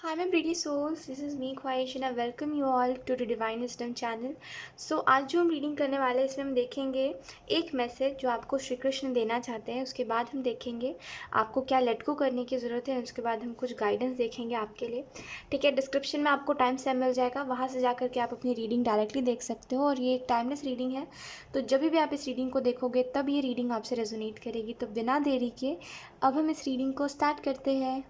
Hi, my pretty souls. This is me, Khwahish, and I welcome you all to the Divine Wisdom channel. So आज जो हम reading करने वाले हैं इसमें हम देखेंगे एक मैसेज जो आपको श्री कृष्ण देना चाहते हैं। उसके बाद हम देखेंगे आपको क्या लेट गो करने की ज़रूरत है। उसके बाद हम कुछ गाइडेंस देखेंगे आपके लिए। ठीक है, डिस्क्रिप्शन में आपको टाइम स्टैम्प मिल जाएगा, वहाँ से जा करके आप अपनी रीडिंग डायरेक्टली देख सकते हो। और ये एक टाइमलेस रीडिंग है, तो जब भी आप इस रीडिंग को देखोगे तब ये रीडिंग आपसे रेजोनेट करेगी। तो बिना देरी के अब हम इस रीडिंग को स्टार्ट करते हैं।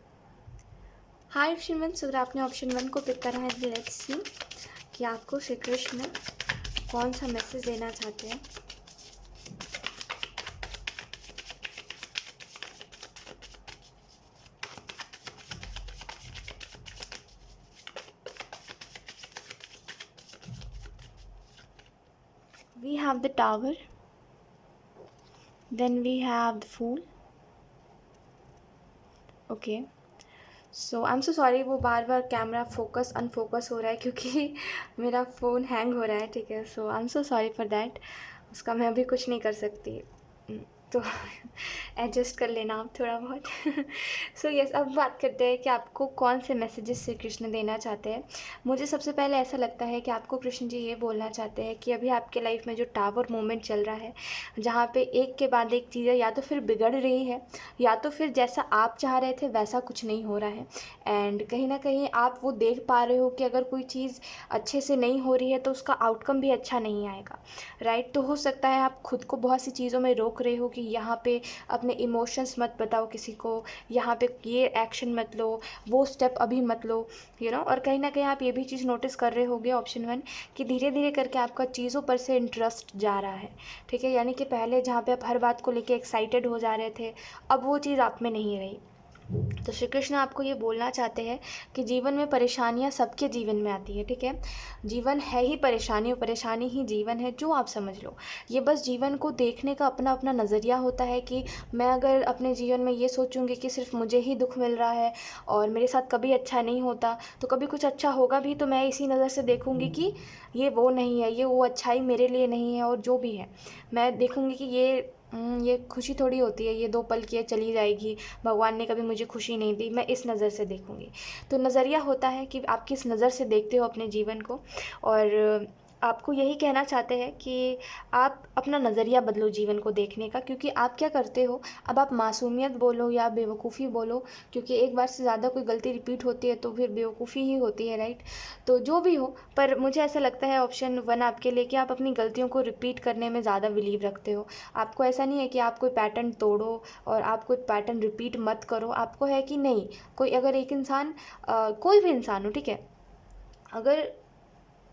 हाय ऑप्शन वन, अगर आपने ऑप्शन वन को पिक करा है, लेट्स सी कि आपको श्री कृष्ण कौन सा मैसेज देना चाहते हैं। We have the tower, then we have the fool. Okay, so I am so sorry, वो बार बार कैमरा फोकस अनफोकस हो रहा है क्योंकि मेरा फ़ोन हैंग हो रहा है। ठीक है, so I am so sorry for that. उसका मैं अभी कुछ नहीं कर सकती, तो एडजस्ट कर लेना आप थोड़ा बहुत। सो यस, अब बात करते हैं कि आपको कौन से मैसेजेस श्री कृष्ण देना चाहते हैं। मुझे सबसे पहले ऐसा लगता है कि आपको कृष्ण जी ये बोलना चाहते हैं कि अभी आपके लाइफ में जो टावर मोमेंट चल रहा है, जहाँ पे एक के बाद एक चीज़ें या तो फिर बिगड़ रही है या तो फिर जैसा आप चाह रहे थे वैसा कुछ नहीं हो रहा है। एंड कहीं ना कहीं आप वो देख पा रहे हो कि अगर कोई चीज़ अच्छे से नहीं हो रही है तो उसका आउटकम भी अच्छा नहीं आएगा, राइट। तो हो सकता है आप खुद को बहुत सी चीज़ों में रोक रहे हो कि यहाँ पे अपने इमोशंस मत बताओ किसी को, यहाँ पे ये एक्शन मत लो, वो स्टेप अभी मत लो, और कहीं ना कहीं आप ये भी चीज़ नोटिस कर रहे होगे ऑप्शन वन, कि धीरे धीरे करके आपका चीज़ों पर से इंटरेस्ट जा रहा है। ठीक है, यानी कि पहले जहाँ पे आप हर बात को लेके एक्साइटेड हो जा रहे थे, अब वो चीज़ आप में नहीं रही। तो श्री कृष्ण आपको ये बोलना चाहते हैं कि जीवन में परेशानियाँ सबके जीवन में आती है। ठीक है, जीवन है ही परेशानी, और परेशानी ही जीवन है, जो आप समझ लो। ये बस जीवन को देखने का अपना अपना नज़रिया होता है कि मैं अगर अपने जीवन में ये सोचूंगी कि सिर्फ मुझे ही दुख मिल रहा है और मेरे साथ कभी अच्छा नहीं होता, तो कभी कुछ अच्छा होगा भी तो मैं इसी नज़र से देखूंगी कि ये वो नहीं है, ये वो अच्छाई मेरे लिए नहीं है। और जो भी है मैं देखूंगी कि ये खुशी थोड़ी होती है, ये 2 पल की है, चली जाएगी, भगवान ने कभी मुझे खुशी नहीं दी, मैं इस नज़र से देखूंगी। तो नज़रिया होता है कि आप किस नज़र से देखते हो अपने जीवन को। और आपको यही कहना चाहते हैं कि आप अपना नज़रिया बदलो जीवन को देखने का, क्योंकि आप क्या करते हो, अब आप मासूमियत बोलो या बेवकूफ़ी बोलो, क्योंकि एक बार से ज़्यादा कोई गलती रिपीट होती है तो फिर बेवकूफ़ी ही होती है, राइट। तो जो भी हो, पर मुझे ऐसा लगता है ऑप्शन वन आपके लिए कि आप अपनी गलतियों को रिपीट करने में ज़्यादा बिलीव रखते हो। आपको ऐसा नहीं है कि आप कोई पैटर्न तोड़ो और आप कोई पैटर्न रिपीट मत करो। आपको है कि नहीं, कोई अगर एक इंसान कोई भी इंसान हो, ठीक है, अगर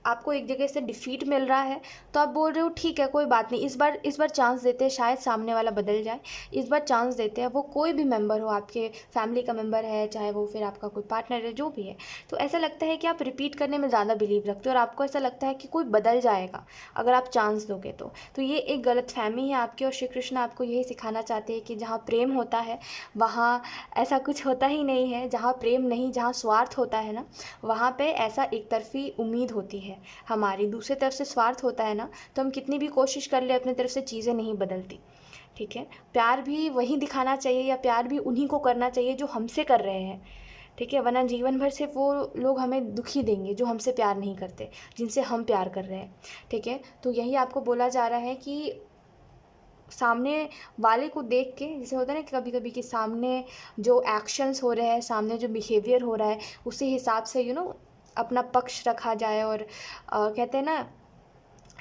आपको एक जगह से डिफीट मिल रहा है तो आप बोल रहे हो ठीक है कोई बात नहीं, इस बार चांस देते हैं, शायद सामने वाला बदल जाए, इस बार चांस देते हैं। वो कोई भी मेंबर हो, आपके फैमिली का मेंबर है, चाहे वो फिर आपका कोई पार्टनर है, जो भी है। तो ऐसा लगता है कि आप रिपीट करने में ज़्यादा बिलीव रखते हो और आपको ऐसा लगता है कि कोई बदल जाएगा अगर आप चांस दोगे तो ये एक गलत फहमी है आपकी। और श्री कृष्ण आपको यही सिखाना चाहते हैं कि जहाँ प्रेम होता है वहाँ ऐसा कुछ होता ही नहीं है। जहाँ प्रेम नहीं, जहाँ स्वार्थ होता है ना, वहाँ पे ऐसा एक तरफी उम्मीद होती है हमारी। दूसरी तरफ से स्वार्थ होता है ना, तो हम कितनी भी कोशिश कर ले अपनी तरफ से चीज़ें नहीं बदलती। ठीक है, प्यार भी वही दिखाना चाहिए या प्यार भी उन्हीं को करना चाहिए जो हमसे कर रहे हैं। ठीक है, वरना जीवन भर सिर्फ वो लोग हमें दुखी देंगे जो हमसे प्यार नहीं करते, जिनसे हम प्यार कर रहे हैं। ठीक है, तो यही आपको बोला जा रहा है कि सामने वाले को देख के, जैसे होता है ना कभी कभी कि सामने जो एक्शंस हो रहे हैं, सामने जो बिहेवियर हो रहा है, उसी हिसाब से अपना पक्ष रखा जाए। और कहते हैं ना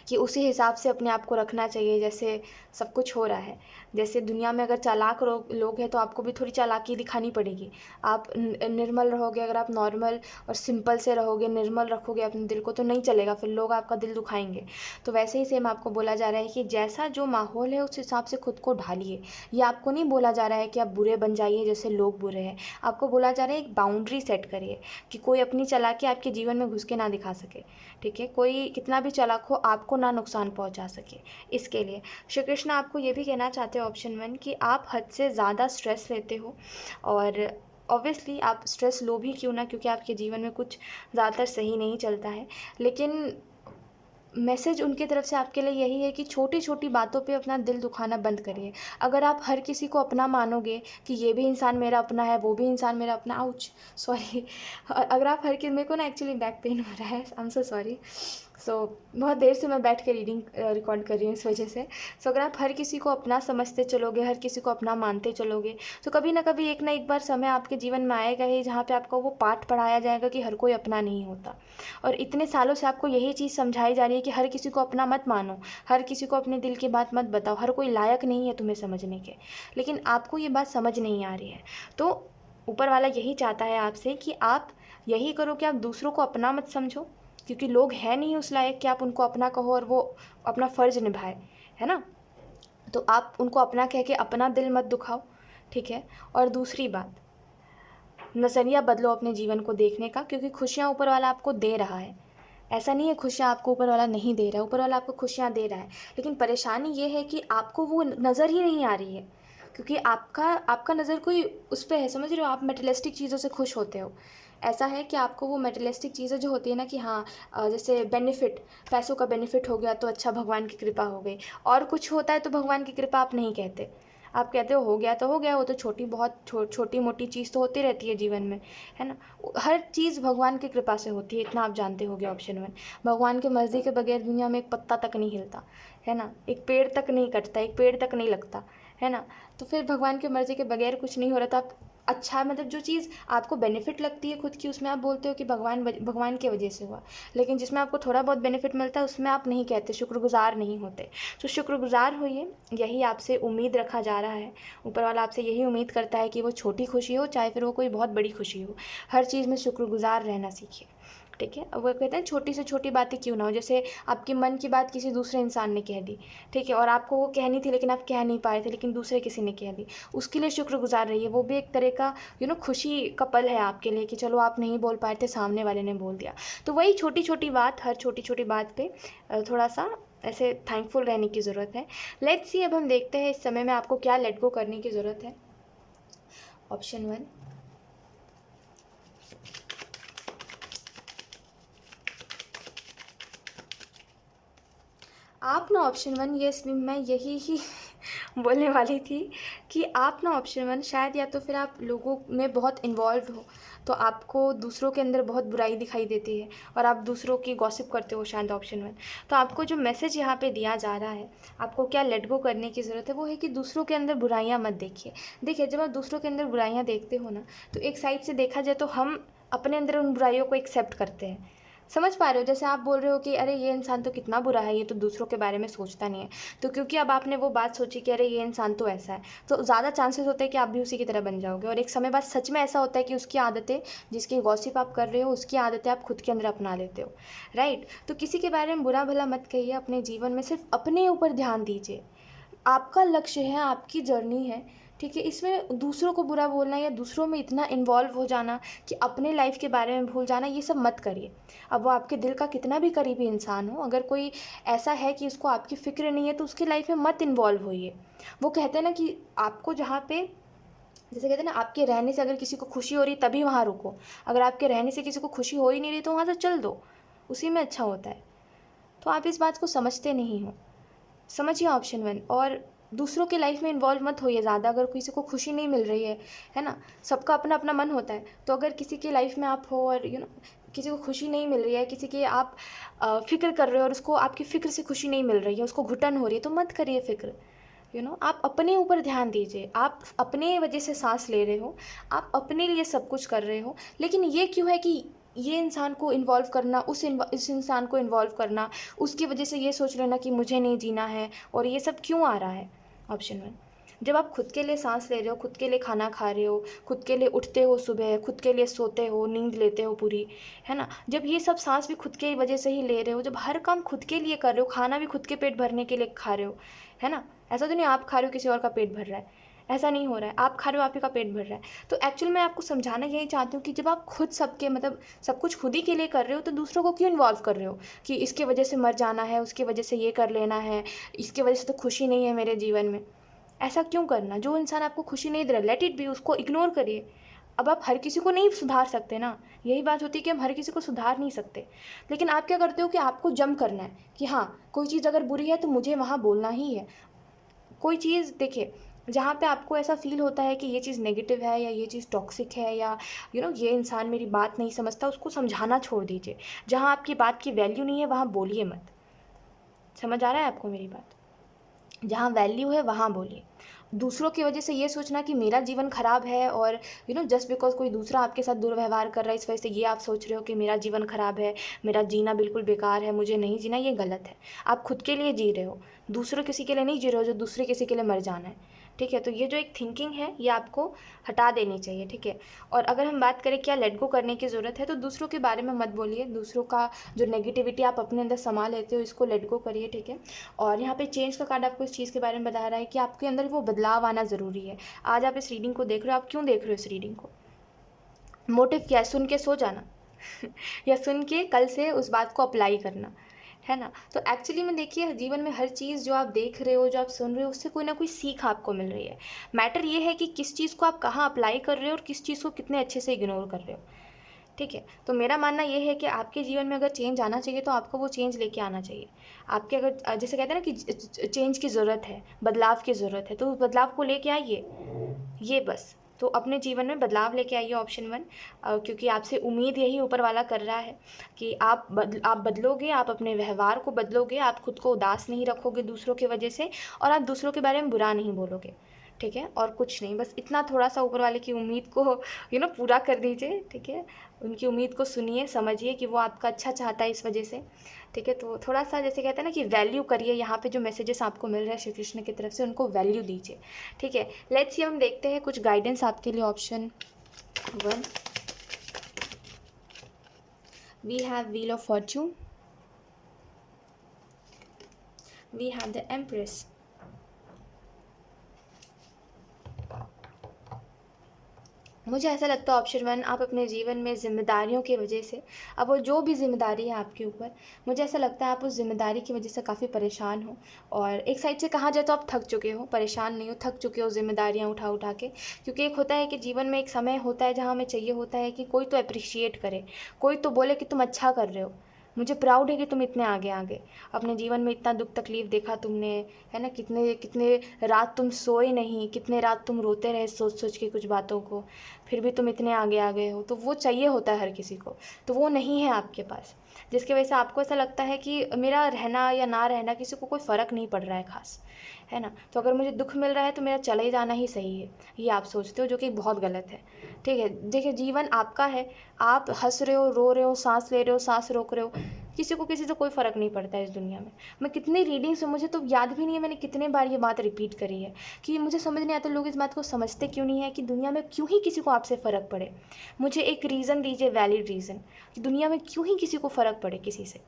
कि उसी हिसाब से अपने आप को रखना चाहिए जैसे सब कुछ हो रहा है। जैसे दुनिया में अगर चालाक लोग हैं तो आपको भी थोड़ी चालाकी दिखानी पड़ेगी। आप निर्मल रहोगे, अगर आप नॉर्मल और सिंपल से रहोगे, निर्मल रखोगे अपने दिल को, तो नहीं चलेगा, फिर लोग आपका दिल दुखाएंगे। तो वैसे ही सेम आपको बोला जा रहा है कि जैसा जो माहौल है उस हिसाब से खुद को ढालिए। ये आपको नहीं बोला जा रहा है कि आप बुरे बन जाइए जैसे लोग बुरे हैं। आपको बोला जा रहा है एक बाउंड्री सेट करिए कि कोई अपनी चालाकी आपके जीवन में घुस के ना दिखा सके। ठीक है, कोई कितना भी चालाक हो आपको ना नुकसान पहुंचा सके। इसके लिए श्री कृष्ण आपको ये भी कहना चाहते हैं ऑप्शन वन कि आप हद से ज़्यादा स्ट्रेस लेते हो। और ऑब्वियसली आप स्ट्रेस लो भी क्यों ना, क्योंकि आपके जीवन में कुछ ज़्यादातर सही नहीं चलता है। लेकिन मैसेज उनकी तरफ से आपके लिए यही है कि छोटी छोटी बातों पे अपना दिल दुखाना बंद करिए। अगर आप हर किसी को अपना मानोगे कि ये भी इंसान मेरा अपना है, वो भी इंसान मेरा अपना, आउच, सॉरी, अगर आप हर किसी, मेरे को ना एक्चुअली बैक पेन हो रहा है, आई एम सो सॉरी। सो बहुत देर से मैं बैठ के रीडिंग रिकॉर्ड कर रही हूँ इस वजह से। सो अगर आप हर किसी को अपना समझते चलोगे, हर किसी को अपना मानते चलोगे, तो कभी ना कभी एक ना एक बार समय आपके जीवन में आएगा ही जहाँ पे आपको वो पाठ पढ़ाया जाएगा कि हर कोई अपना नहीं होता। और इतने सालों से आपको यही चीज़ समझाई जा रही है कि हर किसी को अपना मत मानो, हर किसी को अपने दिल की बात मत बताओ, हर कोई लायक नहीं है तुम्हें समझने के, लेकिन आपको ये बात समझ नहीं आ रही है। तो ऊपर वाला यही चाहता है आपसे कि आप यही करो कि आप दूसरों को अपना मत समझो, क्योंकि लोग हैं नहीं उस लायक कि आप उनको अपना कहो और वो अपना फ़र्ज़ निभाए, है ना। तो आप उनको अपना कह के अपना दिल मत दुखाओ, ठीक है। और दूसरी बात, नज़रिया बदलो अपने जीवन को देखने का, क्योंकि खुशियाँ ऊपर वाला आपको दे रहा है। ऐसा नहीं है खुशियाँ आपको ऊपर वाला नहीं दे रहा है, ऊपर वाला आपको खुशियाँ दे रहा है, लेकिन परेशानी ये है कि आपको वो नज़र ही नहीं आ रही है, क्योंकि आपका आपका नज़र कोई उस पे है, समझ रहे हो, आप मटेरियलिस्टिक चीज़ों से खुश होते हो। ऐसा है कि आपको वो मटेरियलिस्टिक चीज़ें जो होती है ना कि हाँ, जैसे बेनिफिट, पैसों का बेनिफिट हो गया तो अच्छा भगवान की कृपा हो गई, और कुछ होता है तो भगवान की कृपा आप नहीं कहते, आप कहते हो गया तो हो गया, वो तो छोटी बहुत छोटी मोटी चीज़ तो होती रहती है जीवन में, है ना। हर चीज़ भगवान की कृपा से होती है, इतना आप जानते होगे। ऑप्शन 1, भगवान की मर्ज़ी के बगैर दुनिया में एक पत्ता तक नहीं हिलता, है ना, एक पेड़ तक नहीं कटता, एक पेड़ तक नहीं लगता, है ना। तो फिर भगवान की मर्ज़ी के बगैर कुछ नहीं हो रहा, तो आप अच्छा, मतलब जो चीज़ आपको बेनिफिट लगती है खुद की, उसमें आप बोलते हो कि भगवान की वजह से हुआ, लेकिन जिसमें आपको थोड़ा बहुत बेनिफिट मिलता है उसमें आप नहीं कहते, शुक्रगुजार नहीं होते। तो शुक्रगुजार होइए, यही आपसे उम्मीद रखा जा रहा है। ऊपर वाला आपसे यही उम्मीद करता है कि वो छोटी खुशी हो चाहे फिर वो कोई बहुत बड़ी खुशी हो, हर चीज़ में शुक्रगुजार रहना सीखिए, ठीक है। अब वो कहते हैं छोटी से छोटी बातें क्यों ना हो, जैसे आपकी मन की बात किसी दूसरे इंसान ने कह दी, ठीक है, और आपको वो कहनी थी लेकिन आप कह नहीं पाए थे, लेकिन दूसरे किसी ने कह दी, उसके लिए शुक्रगुजार रहिए। वो भी एक तरह का खुशी का पल है आपके लिए कि चलो आप नहीं बोल पाए थे, सामने वाले ने बोल दिया। तो वही छोटी छोटी बात, हर छोटी छोटी बात पे थोड़ा सा ऐसे थैंकफुल रहने की ज़रूरत है। लेट्स सी, अब हम देखते हैं इस समय में आपको क्या लेट गो करने की ज़रूरत है। ऑप्शन 1, आप ना ऑप्शन 1, यस, मैं यही ही बोलने वाली थी कि आप ना ऑप्शन 1 शायद, या तो फिर आप लोगों में बहुत इन्वॉल्व हो, तो आपको दूसरों के अंदर बहुत बुराई दिखाई देती है और आप दूसरों की गॉसिप करते हो, शायद ऑप्शन 1। तो आपको जो मैसेज यहाँ पे दिया जा रहा है, आपको क्या लेट गो करने की ज़रूरत है, वो है कि दूसरों के अंदर बुराइयाँ मत देखिए। देखिए, जब आप दूसरों के अंदर बुराइयाँ देखते हो ना, तो एक साइड से देखा जाए तो हम अपने अंदर उन बुराइयों को एक्सेप्ट करते हैं। समझ पा रहे हो, जैसे आप बोल रहे हो कि अरे ये इंसान तो कितना बुरा है, ये तो दूसरों के बारे में सोचता नहीं है। तो क्योंकि अब आपने वो बात सोची कि अरे ये इंसान तो ऐसा है, तो ज़्यादा चांसेस होते हैं कि आप भी उसी की तरह बन जाओगे, और एक समय बाद सच में ऐसा होता है कि उसकी आदतें, जिसकी गॉसिप आप कर रहे हो, उसकी आदतें आप खुद के अंदर अपना लेते हो, राइट। तो किसी के बारे में बुरा भला मत कहिए, अपने जीवन में सिर्फ अपने ऊपर ध्यान दीजिए। आपका लक्ष्य है, आपकी जर्नी है, ठीक है। इसमें दूसरों को बुरा बोलना या दूसरों में इतना इन्वॉल्व हो जाना कि अपने लाइफ के बारे में भूल जाना, ये सब मत करिए। अब वो आपके दिल का कितना भी करीबी इंसान हो, अगर कोई ऐसा है कि उसको आपकी फ़िक्र नहीं है, तो उसकी लाइफ में मत इन्वॉल्व होइए। वो कहते हैं ना कि आपको जहाँ पे, जैसे कहते हैं ना, आपके रहने से अगर किसी को खुशी हो रही तभी वहाँ रुको, अगर आपके रहने से किसी को खुशी हो ही नहीं रही तो वहाँ से चल दो, उसी में अच्छा होता है। तो आप इस बात को समझते नहीं हो, समझिए ऑप्शन 1। और दूसरों की लाइफ में इन्वॉल्व मत होइए ज़्यादा, अगर किसी को खुशी नहीं मिल रही है ना। सबका अपना अपना मन होता है, तो अगर किसी की लाइफ में आप हो और किसी को खुशी नहीं मिल रही है, किसी की आप फ़िक्र कर रहे हो और उसको आपकी फ़िक्र से खुशी नहीं मिल रही है, उसको घुटन हो रही है, तो मत करिए फ़िक्र। आप अपने ऊपर ध्यान दीजिए, आप अपने वजह से सांस ले रहे हो, आप अपने लिए सब कुछ कर रहे हो, लेकिन ये क्यों है कि ये इंसान को इन्वॉल्व करना, इस इंसान को इन्वॉल्व करना, उसकी वजह से ये सोच लेना कि मुझे नहीं जीना है, और ये सब क्यों आ रहा है। ऑप्शन 1, जब आप खुद के लिए सांस ले रहे हो, खुद के लिए खाना खा रहे हो, खुद के लिए उठते हो सुबह, खुद के लिए सोते हो, नींद लेते हो पूरी, है ना, जब ये सब सांस भी खुद के वजह से ही ले रहे हो, जब हर काम खुद के लिए कर रहे हो, खाना भी खुद के पेट भरने के लिए खा रहे हो, है ना, ऐसा तो नहीं आप खा रहे हो किसी और का पेट भर रहा है, ऐसा नहीं हो रहा है, आप खा रहे हो आप ही का पेट भर रहा है। तो एक्चुअली मैं आपको समझाना यही चाहती हूँ कि जब आप खुद सबके, मतलब सब कुछ खुद ही के लिए कर रहे हो, तो दूसरों को क्यों इन्वॉल्व कर रहे हो कि इसके वजह से मर जाना है, उसकी वजह से ये कर लेना है, इसके वजह से तो खुशी नहीं है मेरे जीवन में। ऐसा क्यों करना, जो इंसान आपको खुशी नहीं दे रहा, लेट इट बी, उसको इग्नोर करिए। अब आप हर किसी को नहीं सुधार सकते ना, यही बात होती है कि हम हर किसी को सुधार नहीं सकते। लेकिन आप क्या करते हो कि आपको जंप करना है कि हाँ, कोई चीज़ अगर बुरी है तो मुझे वहाँ बोलना ही है। कोई चीज़ देखिए, जहाँ पे आपको ऐसा फ़ील होता है कि ये चीज़ नेगेटिव है या ये चीज़ टॉक्सिक है या ये इंसान मेरी बात नहीं समझता, उसको समझाना छोड़ दीजिए। जहाँ आपकी बात की वैल्यू नहीं है वहाँ बोलिए मत। समझ आ रहा है आपको मेरी बात? जहाँ वैल्यू है वहाँ बोलिए। दूसरों की वजह से ये सोचना कि मेरा जीवन ख़राब है और जस्ट बिकॉज़ कोई दूसरा आपके साथ दुर्व्यवहार कर रहा है इस वजह से ये आप सोच रहे हो कि मेरा जीवन ख़राब है, मेरा जीना बिल्कुल बेकार है, मुझे नहीं जीना, ये गलत है। आप खुद के लिए जी रहे हो, दूसरों किसी के लिए नहीं जी रहे हो जो दूसरे किसी के लिए मर जाना है। ठीक है? तो ये जो एक थिंकिंग है ये आपको हटा देनी चाहिए। ठीक है? और अगर हम बात करें क्या लेट गो करने की ज़रूरत है, तो दूसरों के बारे में मत बोलिए। दूसरों का जो नेगेटिविटी आप अपने अंदर समा लेते हो इसको लेट गो करिए। ठीक है? और यहाँ पे चेंज का कार्ड आपको इस चीज़ के बारे में बता रहा है कि आपके अंदर वो बदलाव आना ज़रूरी है। आज आप इस रीडिंग को देख रहे हो, आप क्यों देख रहे हो इस रीडिंग को? मोटिव क्या है? सुन के सो जाना या सुन के कल से उस बात को अप्लाई करना, है ना? तो एक्चुअली में देखिए, जीवन में हर चीज़ जो आप देख रहे हो, जो आप सुन रहे हो, उससे कोई ना कोई सीख आपको मिल रही है। मैटर ये है कि किस चीज़ को आप कहाँ अप्लाई कर रहे हो और किस चीज़ को कितने अच्छे से इग्नोर कर रहे हो। ठीक है? तो मेरा मानना ये है कि आपके जीवन में अगर चेंज आना चाहिए तो आपको वो चेंज लेके आना चाहिए। आपके अगर जैसे कहते हैं ना कि चेंज की ज़रूरत है, बदलाव की ज़रूरत है, तो उस बदलाव को लेके आइए, ये बस। तो अपने जीवन में बदलाव लेके आइए, ऑप्शन 1। क्योंकि आपसे उम्मीद यही ऊपर वाला कर रहा है कि आप बदलोगे, आप अपने व्यवहार को बदलोगे, आप खुद को उदास नहीं रखोगे दूसरों की वजह से और आप दूसरों के बारे में बुरा नहीं बोलोगे। ठीक है? और कुछ नहीं, बस इतना थोड़ा-सा ऊपर वाले की उम्मीद को पूरा कर दीजिए। ठीक है? उनकी उम्मीद को सुनिए, समझिए कि वो आपका अच्छा चाहता है इस वजह से। ठीक है? तो थोड़ा-सा जैसे कहते हैं ना कि वैल्यू करिए, यहाँ पे जो मैसेजेस आपको मिल रहे हैं श्री कृष्ण की तरफ से उनको वैल्यू दीजिए। ठीक है? लेट्स सी, हम देखते हैं कुछ गाइडेंस आपके लिए। Option 1, we have wheel of fortune, we have the empress, मुझे ऐसा लगता है ऑप्शन 1, आप अपने जीवन में ज़िम्मेदारियों की वजह से, अब वो जो भी ज़िम्मेदारी है आपके ऊपर, मुझे ऐसा लगता है आप उस ज़िम्मेदारी की वजह से काफ़ी परेशान हो। और एक साइड से कहा जाए तो आप थक चुके हो, परेशान नहीं हो, थक चुके हो ज़िम्मेदारियाँ उठा उठा के। क्योंकि एक होता है कि जीवन में एक समय होता है जहाँ हमें चाहिए होता है कि कोई तो अप्रिशिएट करे, कोई तो बोले कि तुम अच्छा कर रहे हो, मुझे प्राउड है कि तुम इतने आगे आगे अपने जीवन में इतना दुख तकलीफ देखा तुमने, है ना? कितने कितने रात तुम सोए नहीं, कितने रात तुम रोते रहे सोच सोच के कुछ बातों को, फिर भी तुम इतने आगे आ गए हो। तो वो चाहिए होता है हर किसी को, तो वो नहीं है आपके पास, जिसकी वजह से आपको ऐसा लगता है कि मेरा रहना या ना रहना किसी को कोई फ़र्क नहीं पड़ रहा है ख़ास, है ना? तो अगर मुझे दुख मिल रहा है तो मेरा चले जाना ही सही है, ये आप सोचते हो, जो कि बहुत गलत है। ठीक है? देखिए, जीवन आपका है, आप हंस रहे हो, रो रहे हो, सांस ले रहे हो, सांस रोक रहे हो, किसी को किसी से कोई फ़र्क नहीं पड़ता है इस दुनिया में। मैं कितनी रीडिंग से, मुझे तो याद भी नहीं है मैंने कितने बार ये बात रिपीट करी है कि मुझे समझ नहीं आता लोग इस बात को समझते क्यों नहीं है कि दुनिया में क्यों ही किसी को आपसे फ़र्क पड़े। मुझे एक रीज़न दीजिए, वैलिड रीज़न, कि दुनिया में क्यों ही किसी को फ़र्क पड़े किसी से।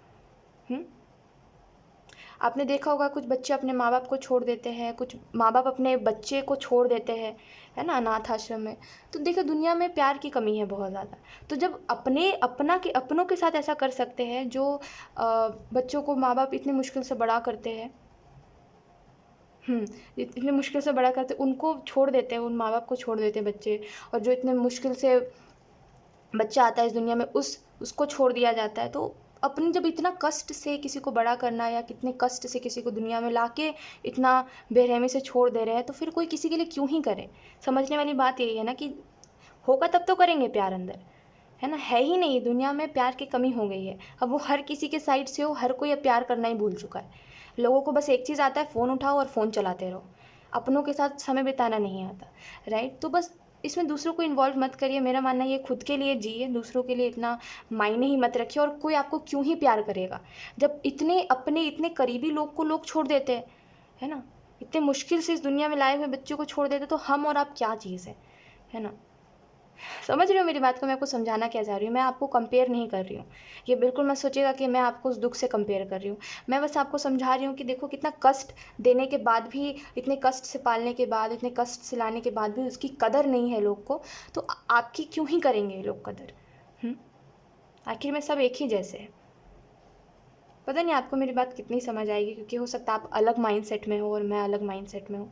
आपने देखा होगा कुछ बच्चे अपने माँ बाप को छोड़ देते हैं, कुछ माँ बाप अपने बच्चे को छोड़ देते हैं, है ना, अनाथ आश्रम में। तो देखो, दुनिया में प्यार की कमी है बहुत ज़्यादा। तो जब अपनों के साथ ऐसा कर सकते हैं, जो बच्चों को माँ बाप इतनी मुश्किल से बड़ा करते हैं, इतनी मुश्किल से बड़ा करते, उनको छोड़ देते हैं, उन माँ बाप को छोड़ देते हैं बच्चे, और जो इतने मुश्किल से बच्चा आता है इस दुनिया में, उसको छोड़ दिया जाता है। तो अपनी जब इतना कष्ट से किसी को बड़ा करना, या कितने कष्ट से किसी को दुनिया में लाके इतना बेरहमी से छोड़ दे रहे हैं, तो फिर कोई किसी के लिए क्यों ही करे। समझने वाली बात यही है ना कि होगा तब तो करेंगे प्यार अंदर, है ना? है ही नहीं, दुनिया में प्यार की कमी हो गई है। अब वो हर किसी के साइड से हो, हर कोई अब प्यार करना ही भूल चुका है। लोगों को बस एक चीज़ आता है, फ़ोन उठाओ और फ़ोन चलाते रहो, अपनों के साथ समय बिताना नहीं आता, राइट? तो बस इसमें दूसरों को इन्वॉल्व मत करिए। मेरा मानना ये, खुद के लिए जिए, दूसरों के लिए इतना मायने ही मत रखिए। और कोई आपको क्यों ही प्यार करेगा जब इतने करीबी लोग को लोग छोड़ देते हैं, है ना? इतने मुश्किल से इस दुनिया में लाए हुए बच्चों को छोड़ देते, तो हम और आप क्या चीज़ है ना? समझ रहे हो मेरी बात को? मैं आपको समझाना क्या चाह रही हूँ? मैं आपको कंपेयर नहीं कर रही हूँ, ये बिल्कुल मत सोचिएगा कि मैं आपको उस दुख से कंपेयर कर रही हूँ। मैं बस आपको समझा रही हूँ कि देखो, कितना कष्ट देने के बाद भी, इतने कष्ट से पालने के बाद, इतने कष्ट से लाने के बाद भी उसकी कदर नहीं है लोग को, तो आपकी क्यों ही करेंगे ये लोग कदर? आखिर में सब एक ही जैसे हैं। पता नहीं आपको मेरी बात कितनी समझ आएगी, क्योंकि हो सकता है आप अलग माइंडसेट में हो और मैं अलग माइंडसेट में हूँ।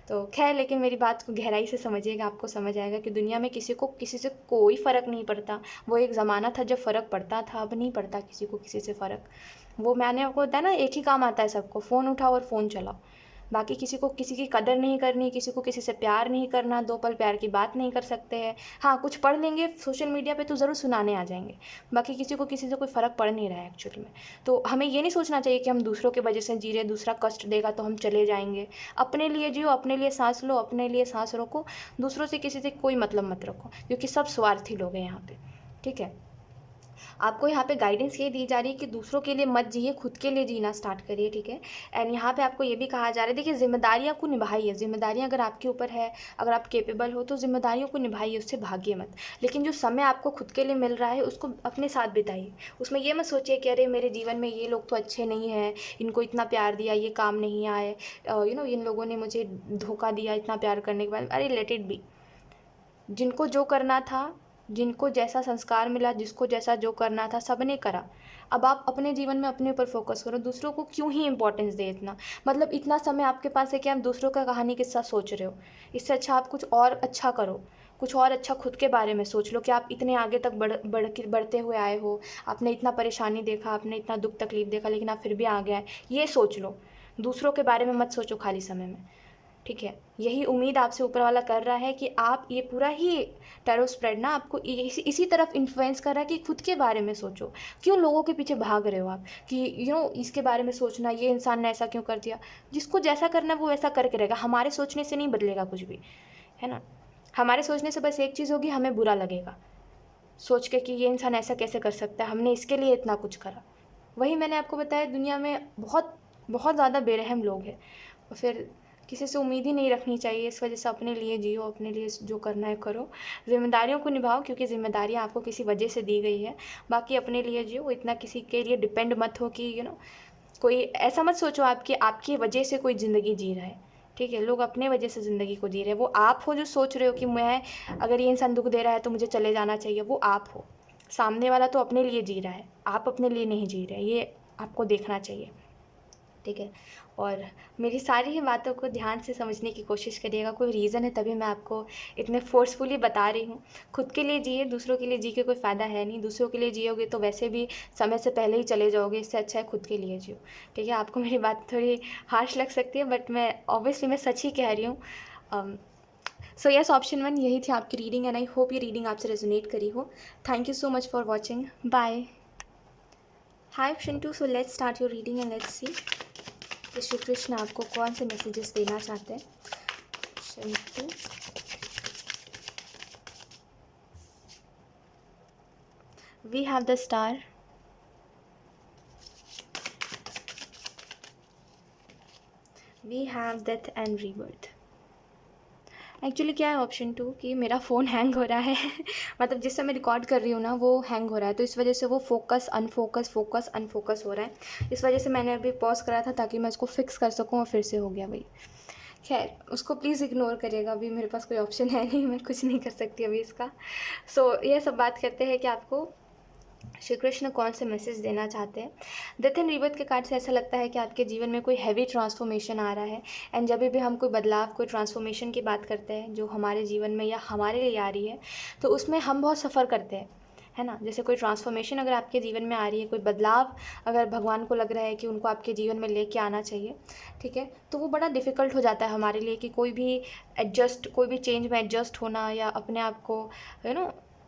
तो खैर, लेकिन मेरी बात को गहराई से समझिएगा, आपको समझ आएगा कि दुनिया में किसी को किसी से कोई फ़र्क नहीं पड़ता। वो एक ज़माना था जब फ़र्क पड़ता था, अब नहीं पड़ता किसी को किसी से फ़र्क। वो मैंने आपको बताया ना, एक ही काम आता है सबको, फ़ोन उठाओ और फ़ोन चलाओ। बाकी किसी को किसी की कदर नहीं करनी, किसी को किसी से प्यार नहीं करना, 2 पल प्यार की बात नहीं कर सकते हैं। हाँ, कुछ पढ़ लेंगे सोशल मीडिया पे तो ज़रूर सुनाने आ जाएँगे। बाकी किसी को किसी से कोई फ़र्क पड़ नहीं रहा है एक्चुअली में। तो हमें ये नहीं सोचना चाहिए कि हम दूसरों की वजह से जी रहे, दूसरा कष्ट देगा तो हम चले जाएँगे। अपने लिए जियो, अपने लिए साँस लो, अपने लिए साँस रोको, दूसरों से किसी से कोई मतलब मत रखो, क्योंकि सब स्वार्थी लोग हैं यहाँ पे, ठीक है? आपको यहाँ पे गाइडेंस ये दी जा रही है कि दूसरों के लिए मत जिए, खुद के लिए जीना स्टार्ट करिए, ठीक है? एंड यहाँ पे आपको ये भी कहा जा रहा है, देखिए ज़िम्मेदारियाँ को निभाइए, ज़िम्मेदारियाँ अगर आपके ऊपर है, अगर आप कैपेबल हो तो ज़िम्मेदारियों को निभाइए, उससे भागिए मत। लेकिन जो समय आपको खुद के लिए मिल रहा है उसको अपने साथ बिताइए। उसमें ये मत सोचिए कि अरे मेरे जीवन में ये लोग तो अच्छे नहीं हैं, इनको इतना प्यार दिया, ये काम नहीं आए, इन लोगों ने मुझे धोखा दिया इतना प्यार करने के बाद। अरे लेट इट बी। जिनको जो करना था, जिनको जैसा संस्कार मिला, जिसको जैसा जो करना था, सबने करा। अब आप अपने जीवन में अपने ऊपर फ़ोकस करो, दूसरों को क्यों ही इम्पोर्टेंस दें इतना। मतलब इतना समय आपके पास है कि आप दूसरों का कहानी किस्सा सोच रहे हो। इससे अच्छा आप कुछ और अच्छा करो, कुछ और अच्छा खुद के बारे में सोच लो कि आप इतने आगे तक बढ़ते हुए आए हो, आपने इतना परेशानी देखा, आपने इतना दुःख तकलीफ़ देखा, लेकिन आप फिर भी आगे आए, ये सोच लो। दूसरों के बारे में मत सोचो खाली समय में। ठीक है, यही उम्मीद आपसे ऊपर वाला कर रहा है कि आप ये पूरा ही टैरो स्प्रेड ना आपको इसी तरफ इन्फ्लुएंस कर रहा है कि खुद के बारे में सोचो। क्यों लोगों के पीछे भाग रहे हो आप कि इसके बारे में सोचना, ये इंसान ने ऐसा क्यों कर दिया। जिसको जैसा करना है वो वैसा करके रहेगा, हमारे सोचने से नहीं बदलेगा कुछ भी, है ना। हमारे सोचने से बस एक चीज़ होगी, हमें बुरा लगेगा सोच के कि ये इंसान ऐसा कैसे कर सकता है, हमने इसके लिए इतना कुछ करा। वही मैंने आपको बताया, दुनिया में बहुत बहुत ज़्यादा बेरहम लोग हैं, और फिर किसी से उम्मीद ही नहीं रखनी चाहिए। इस वजह से अपने लिए जियो, अपने लिए जो करना है करो, ज़िम्मेदारियों को निभाओ, क्योंकि ज़िम्मेदारियाँ आपको किसी वजह से दी गई है। बाकी अपने लिए जियो, इतना किसी के लिए डिपेंड मत हो कि कोई ऐसा मत सोचो आपकी आपकी वजह से कोई ज़िंदगी जी रहा है, ठीक है। लोग अपने वजह से ज़िंदगी को जी रहे हैं। वो आप हो जो सोच रहे हो कि मैं, अगर ये इंसान दुख दे रहा है तो मुझे चले जाना चाहिए, वो आप हो। सामने वाला तो अपने लिए जी रहा है, आप अपने लिए नहीं जी रहे, ये आपको देखना चाहिए, ठीक है। और मेरी सारी ही बातों को ध्यान से समझने की कोशिश करिएगा। कोई रीज़न है तभी मैं आपको इतने फ़ोर्सफुली बता रही हूँ। खुद के लिए जिए, दूसरों के लिए जी के कोई फ़ायदा है नहीं। दूसरों के लिए जियोगे तो वैसे भी समय से पहले ही चले जाओगे, इससे अच्छा है खुद के लिए जियो, ठीक है। आपको मेरी बात थोड़ी हार्श लग सकती है, बट मैं ऑब्वियसली मैं सच ही कह रही हूँ। सो यस, ऑप्शन 1 यही थी आपकी रीडिंग, एंड आई होप ये रीडिंग आपसे रेजोनेट करी हो। Thank you so much for watching, bye. Hi option 2, so let's start your reading and let's see कि श्री कृष्ण आपको कौन से मैसेजेस देना चाहते हैं। Option 2, we have the star, we have death and rebirth. Actually क्या है ऑप्शन 2 कि मेरा फ़ोन हैंग हो रहा है मतलब जिस समय रिकॉर्ड कर रही हूँ ना वो हैंग हो रहा है, तो इस वजह से वो फोकस अनफोकस हो रहा है। इस वजह से मैंने अभी पॉज करा था ताकि मैं इसको फिक्स कर सकूँ, और फिर से हो गया भाई। खैर, उसको प्लीज़ इग्नोर करिएगा, अभी मेरे पास कोई ऑप्शन है नहीं, मैं कुछ नहीं कर सकती अभी इसका। सो ये सब बात करते हैं कि आपको श्री कृष्ण कौन से मैसेज देना चाहते हैं। डेथ एंड रीबर्थ के कार्ड से ऐसा लगता है कि आपके जीवन में कोई हैवी ट्रांसफॉर्मेशन आ रहा है। एंड जब भी हम कोई बदलाव, कोई ट्रांसफॉर्मेशन की बात करते हैं जो हमारे जीवन में या हमारे लिए आ रही है, तो उसमें हम बहुत सफ़र करते हैं, है ना। जैसे कोई ट्रांसफॉर्मेशन अगर आपके जीवन में आ रही है, कोई बदलाव अगर भगवान को लग रहा है कि उनको आपके जीवन में लेके आना चाहिए, ठीक है, तो वो बड़ा डिफ़िकल्ट हो जाता है हमारे लिए कि कोई भी चेंज में एडजस्ट होना, या अपने आप को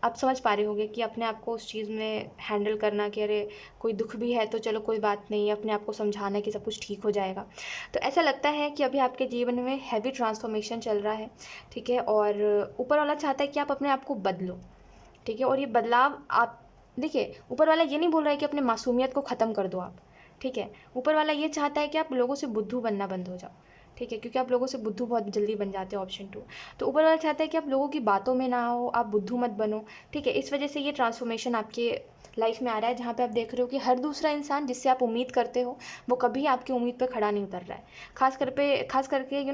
आप समझ पा रहे होंगे कि अपने आप को उस चीज़ में हैंडल करना कि अरे कोई दुख भी है तो चलो कोई बात नहीं, अपने आप को समझाना कि सब कुछ ठीक हो जाएगा। तो ऐसा लगता है कि अभी आपके जीवन में हैवी ट्रांसफॉर्मेशन चल रहा है, ठीक है, और ऊपर वाला चाहता है कि आप अपने आप को बदलो, ठीक है। और ये बदलाव आप देखिए, ऊपर वाला ये नहीं बोल रहा है कि अपने मासूमियत को ख़त्म कर दो आप, ठीक है। ऊपर वाला ये चाहता है कि आप लोगों से बुद्धू बनना बंद हो जाओ, ठीक है, क्योंकि आप लोगों से बुद्धू बहुत जल्दी बन जाते हो, ऑप्शन 2। तो ऊपर वाला चाहता है कि आप लोगों की बातों में ना हो, आप बुद्धू मत बनो, ठीक है। इस वजह से ये ट्रांसफॉर्मेशन आपके लाइफ में आ रहा है, जहाँ पे आप देख रहे हो कि हर दूसरा इंसान जिससे आप उम्मीद करते हो वो कभी आपकी उम्मीद पर खड़ा नहीं उतर रहा है। खास करके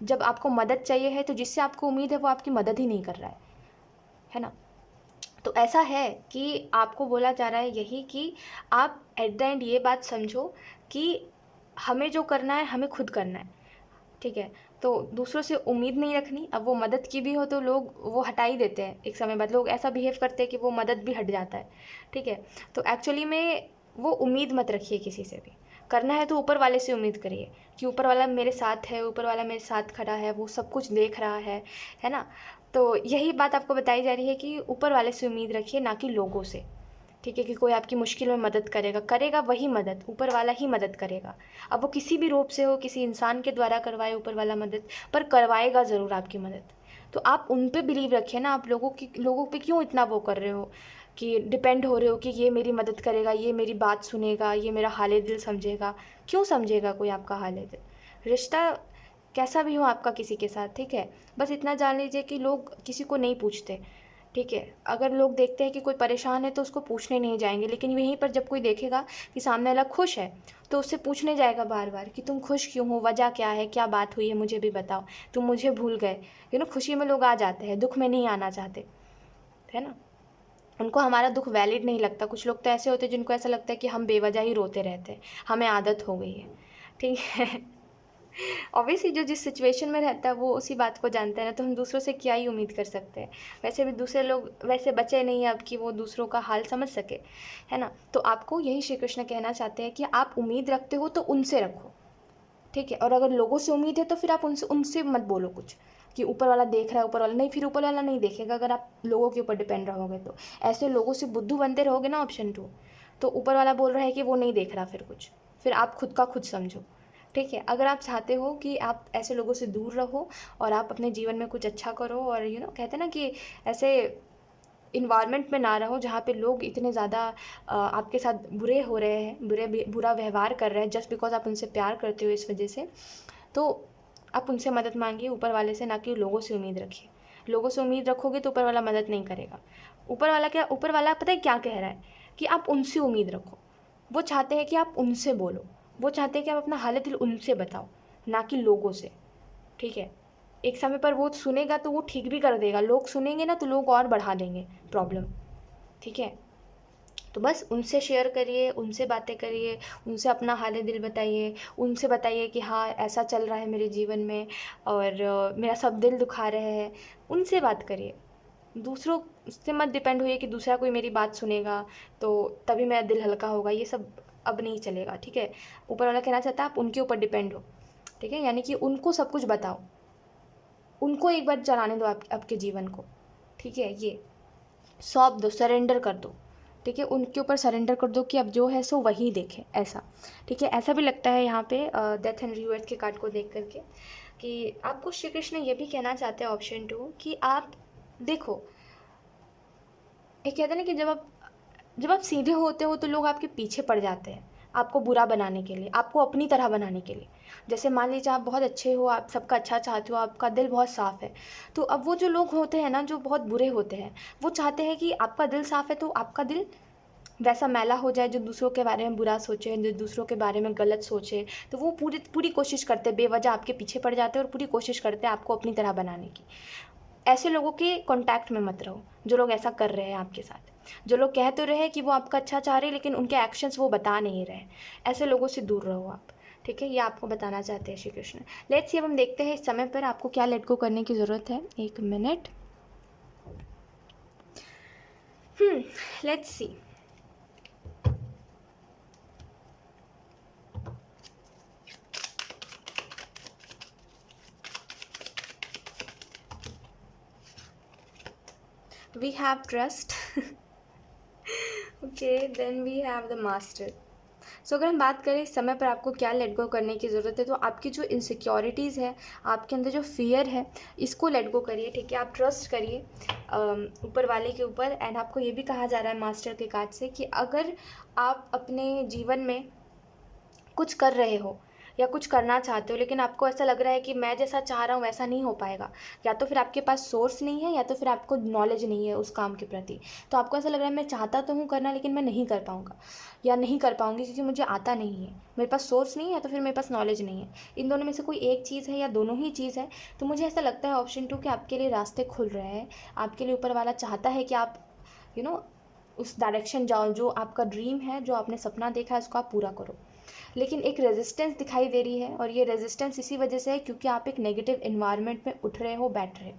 जब आपको मदद चाहिए है तो जिससे आपको उम्मीद है वो आपकी मदद ही नहीं कर रहा है ना। तो ऐसा है कि आपको बोला जा रहा है यही कि आप एट द एंड ये बात समझो कि हमें जो करना है हमें खुद करना है, ठीक है। तो दूसरों से उम्मीद नहीं रखनी। अब वो मदद की भी हो तो लोग वो हटा ही देते हैं, एक समय बाद लोग ऐसा बिहेव करते हैं कि वो मदद भी हट जाता है, ठीक है। तो एक्चुअली में वो उम्मीद मत रखिए किसी से भी। करना है तो ऊपर वाले से उम्मीद करिए कि ऊपर वाला मेरे साथ है, ऊपर वाला मेरे साथ खड़ा है, वो सब कुछ देख रहा है ना। तो यही बात आपको बताई जा रही है कि ऊपर वाले से उम्मीद रखिए, ना कि लोगों से, ठीक है। कि कोई आपकी मुश्किल में मदद करेगा वही मदद, ऊपर वाला ही मदद करेगा। अब वो किसी भी रूप से हो, किसी इंसान के द्वारा करवाए ऊपर वाला मदद, पर करवाएगा ज़रूर आपकी मदद। तो आप उन पे बिलीव रखिए ना। आप लोगों पे क्यों इतना वो कर रहे हो कि डिपेंड हो रहे हो कि ये मेरी मदद करेगा, ये मेरी बात सुनेगा, ये मेरा हाल दिल समझेगा। क्यों समझेगा कोई आपका हाल दिल? रिश्ता कैसा भी हो आपका किसी के साथ, ठीक है, बस इतना जान लीजिए कि लोग किसी को नहीं पूछते, ठीक है। अगर लोग देखते हैं कि कोई परेशान है तो उसको पूछने नहीं जाएंगे, लेकिन यहीं पर जब कोई देखेगा कि सामने वाला खुश है तो उससे पूछने जाएगा बार बार कि तुम खुश क्यों हो, वजह क्या है, क्या बात हुई है, मुझे भी बताओ, तुम मुझे भूल गए। खुशी में लोग आ जाते हैं, दुख में नहीं आना चाहते, है ना। उनको हमारा दुख वैलिड नहीं लगता। कुछ लोग तो ऐसे होते हैं जिनको ऐसा लगता है कि हम बेवजह ही रोते रहते हैं, हमें आदत हो गई है, ठीक है। ऑब्वियसली जो जिस सिचुएशन में रहता है वो उसी बात को जानता है ना, तो हम दूसरों से क्या ही उम्मीद कर सकते हैं। वैसे भी दूसरे लोग वैसे बचे नहीं हैं अब कि वो दूसरों का हाल समझ सके, है ना। तो आपको यही श्री कृष्ण कहना चाहते हैं कि आप उम्मीद रखते हो तो उनसे रखो, ठीक है। और अगर लोगों से उम्मीद है तो फिर आप उनसे उनसे मत बोलो कुछ कि ऊपर वाला देख रहा है, ऊपर वाला नहीं, फिर ऊपर वाला नहीं देखेगा अगर आप लोगों के ऊपर डिपेंड रहोगे तो। ऐसे लोगों से बुद्धू बनते रहोगे ना, ऑप्शन 2, तो ऊपर वाला बोल रहा है कि वो नहीं देख रहा, फिर कुछ, फिर आप खुद का खुद समझो, ठीक है। अगर आप चाहते हो कि आप ऐसे लोगों से दूर रहो और आप अपने जीवन में कुछ अच्छा करो, और कहते हैं ना कि ऐसे इन्वायरमेंट में ना रहो जहाँ पे लोग इतने ज़्यादा आपके साथ बुरे हो रहे हैं, बुरा व्यवहार कर रहे हैं जस्ट बिकॉज आप उनसे प्यार करते हो इस वजह से, तो आप उनसे मदद मांगिए ऊपर वाले से, ना कि लोगों से उम्मीद रखिए। लोगों से उम्मीद रखोगे तो ऊपर वाला मदद नहीं करेगा। ऊपर वाला पता है क्या कह रहा है कि आप उनसे उम्मीद रखो। वो चाहते हैं कि आप उनसे बोलो, वो चाहते हैं कि आप अपना हाल दिल उनसे बताओ, ना कि लोगों से, ठीक है। एक समय पर वो सुनेगा तो वो ठीक भी कर देगा, लोग सुनेंगे ना तो लोग और बढ़ा देंगे प्रॉब्लम, ठीक है। तो बस उनसे शेयर करिए, उनसे बातें करिए, उनसे अपना हाल दिल बताइए, उनसे बताइए कि हाँ ऐसा चल रहा है मेरे जीवन में और मेरा सब दिल दुखा रहे हैं। उनसे बात करिए, दूसरों से मत डिपेंड होइए कि दूसरा कोई मेरी बात सुनेगा तो तभी मेरा दिल हल्का होगा। ये सब अब नहीं चलेगा, ठीक है। ऊपर वाला कहना चाहता है आप उनके ऊपर डिपेंड हो, ठीक है। यानी कि उनको सब कुछ बताओ, उनको एक बार चलाने दो आपके जीवन को, ठीक है। ये सौंप दो, सरेंडर कर दो, ठीक है। उनके ऊपर सरेंडर कर दो कि अब जो है सो वही देखे, ऐसा, ठीक है। ऐसा भी लगता है यहाँ पे डेथ एंड रिवर्थ के कार्ड को देख करके कि आपको श्री कृष्ण ये भी कहना चाहते हैं ऑप्शन 2 कि आप देखो, एक कहते हैं ना कि जब आप सीधे होते हो तो लोग आपके पीछे पड़ जाते हैं, आपको बुरा बनाने के लिए, आपको अपनी तरह बनाने के लिए। जैसे मान लीजिए आप बहुत अच्छे हो, आप सबका अच्छा चाहते हो, आपका दिल बहुत साफ़ है, तो अब वो जो लोग होते हैं ना जो बहुत बुरे होते हैं, वो चाहते हैं कि आपका दिल साफ़ है तो आपका दिल वैसा मैला हो जाए जो दूसरों के बारे में बुरा सोचे, जो दूसरों के बारे में गलत सोचे। तो वो पूरी पूरी कोशिश करते हैं, बेवजह आपके पीछे पड़ जाते हैं और पूरी कोशिश करते हैं आपको अपनी तरह बनाने की। ऐसे लोगों के कांटेक्ट में मत रहो जो लोग ऐसा कर रहे हैं आपके साथ, जो लोग कह तो रहे हैं कि वो आपका अच्छा चाह रहे हैं लेकिन उनके एक्शंस वो बता नहीं रहे। ऐसे लोगों से दूर रहो आप, ठीक है। ये आपको बताना चाहते हैं श्री कृष्ण। लेट्स सी, अब हम देखते हैं इस समय पर आपको क्या लेट गो करने की ज़रूरत है। एक मिनट। Let's see. We have trust, okay, then we have the master. So अगर हम बात करें इस समय पर आपको क्या लेट गो करने की ज़रूरत है, तो आपकी जो इनसिक्योरिटीज़ है, आपके अंदर जो फियर है, इसको लेट गो करिए, ठीक है। आप ट्रस्ट करिए ऊपर वाले के ऊपर। एंड आपको ये भी कहा जा रहा है मास्टर के कार्ड से कि अगर आप अपने जीवन में कुछ कर रहे हो या कुछ करना चाहते हो लेकिन आपको ऐसा लग रहा है कि मैं जैसा चाह रहा हूँ वैसा नहीं हो पाएगा, या तो फिर आपके पास सोर्स नहीं है या तो फिर आपको नॉलेज नहीं है उस काम के प्रति। तो आपको ऐसा लग रहा है मैं चाहता तो हूँ करना लेकिन मैं नहीं कर पाऊँगा या नहीं कर पाऊँगी क्योंकि मुझे आता नहीं है, मेरे पास सोर्स नहीं है या तो फिर मेरे पास नॉलेज नहीं है। इन दोनों में से कोई एक चीज़ है या दोनों ही चीज़ है। तो मुझे ऐसा लगता है ऑप्शन 2 कि आपके लिए रास्ते खुल रहे हैं, आपके लिए ऊपर वाला चाहता है कि आप उस डायरेक्शन जाओ, जो आपका ड्रीम है, जो आपने सपना देखा है, उसको आप पूरा करो। लेकिन एक रेजिस्टेंस दिखाई दे रही है, और ये रेजिस्टेंस इसी वजह से है क्योंकि आप एक नेगेटिव इन्वायरमेंट में उठ रहे हो, बैठ रहे हो।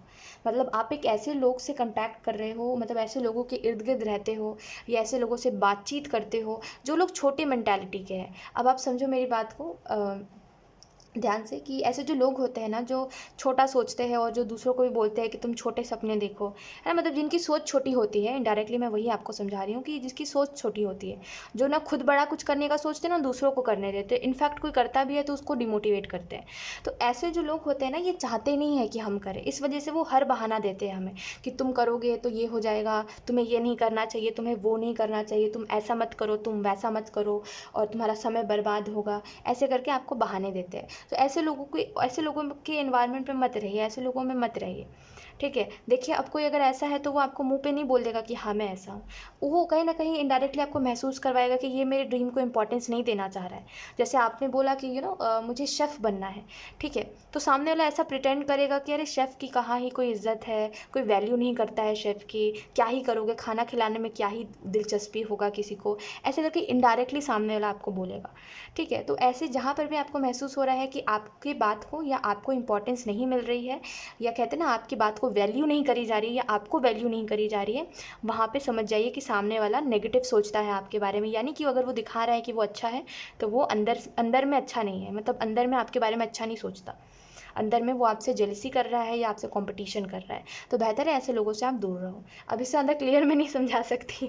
मतलब आप एक ऐसे लोग से कांटेक्ट कर रहे हो, मतलब ऐसे लोगों के इर्द गिर्द रहते हो, या ऐसे लोगों से बातचीत करते हो जो लोग छोटे मेंटालिटी के हैं। अब आप समझो मेरी बात को ध्यान से, कि ऐसे जो लोग होते हैं ना, जो छोटा सोचते हैं और जो दूसरों को भी बोलते हैं कि तुम छोटे सपने देखो, है ना, मतलब जिनकी सोच छोटी होती है, इनडायरेक्टली मैं वही आपको समझा रही हूँ कि जिसकी सोच छोटी होती है, जो ना खुद बड़ा कुछ करने का सोचते हैं ना दूसरों को करने देते हैं, इनफैक्ट कोई करता भी है तो उसको डिमोटिवेट करते हैं। तो ऐसे जो लोग होते हैं ना, ये चाहते नहीं है कि हम करें, इस वजह से वो हर बहाना देते हैं हमें कि तुम करोगे तो ये हो जाएगा, तुम्हें ये नहीं करना चाहिए, तुम्हें वो नहीं करना चाहिए, तुम ऐसा मत करो, तुम वैसा मत करो, और तुम्हारा समय बर्बाद होगा, ऐसे करके आपको बहाने देते हैं। तो ऐसे लोगों के एनवायरनमेंट में मत रहिए, ऐसे लोगों में मत रहिए, ठीक है। देखिए, अब कोई अगर ऐसा है तो वो आपको मुंह पे नहीं बोल देगा कि हाँ मैं ऐसा हूँ, वो कहीं ना कहीं इनडायरेक्टली आपको महसूस करवाएगा कि ये मेरे ड्रीम को इंपॉर्टेंस नहीं देना चाह रहा है। जैसे आपने बोला कि मुझे शेफ़ बनना है, ठीक है, तो सामने वाला ऐसा प्रिटेंड करेगा कि अरे शेफ़ की कहाँ ही कोई इज्जत है, कोई वैल्यू नहीं करता है शेफ़ की, क्या ही करोगे, खाना खिलाने में क्या ही दिलचस्पी होगा किसी को, ऐसे करके इनडायरेक्टली सामने वाला आपको बोलेगा, ठीक है। तो ऐसे जहाँ पर भी आपको महसूस हो रहा है कि आपकी बात को या आपको इंपॉर्टेंस नहीं मिल रही है, या कहते हैं ना आपकी बात को वैल्यू नहीं करी जा रही है, या आपको वैल्यू नहीं करी जा रही है, वहाँ पे समझ जाइए कि सामने वाला नेगेटिव सोचता है आपके बारे में। यानी कि अगर वो दिखा रहा है कि वो अच्छा है, तो वो अंदर अंदर में अच्छा नहीं है, मतलब अंदर में आपके बारे में अच्छा नहीं सोचता, अंदर में वो आपसे जेलसी कर रहा है या आपसे कंपटीशन कर रहा है। तो बेहतर है ऐसे लोगों से आप दूर रहो। अब इससे ज़्यादा क्लियर मैं नहीं समझा सकती।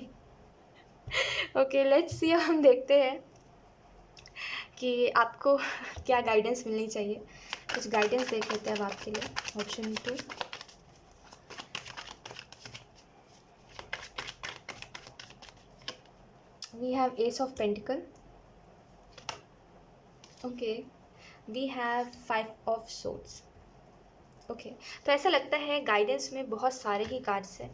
ओके, लेट्स सी, हम देखते हैं कि आपको क्या गाइडेंस मिलनी चाहिए। कुछ गाइडेंस देख लेते हैं अब आपके लिए। Option 2, we have ace of pentacle, okay, we have 5 of swords, okay. तो ऐसा लगता है गाइडेंस में बहुत सारे ही कार्ड्स हैं।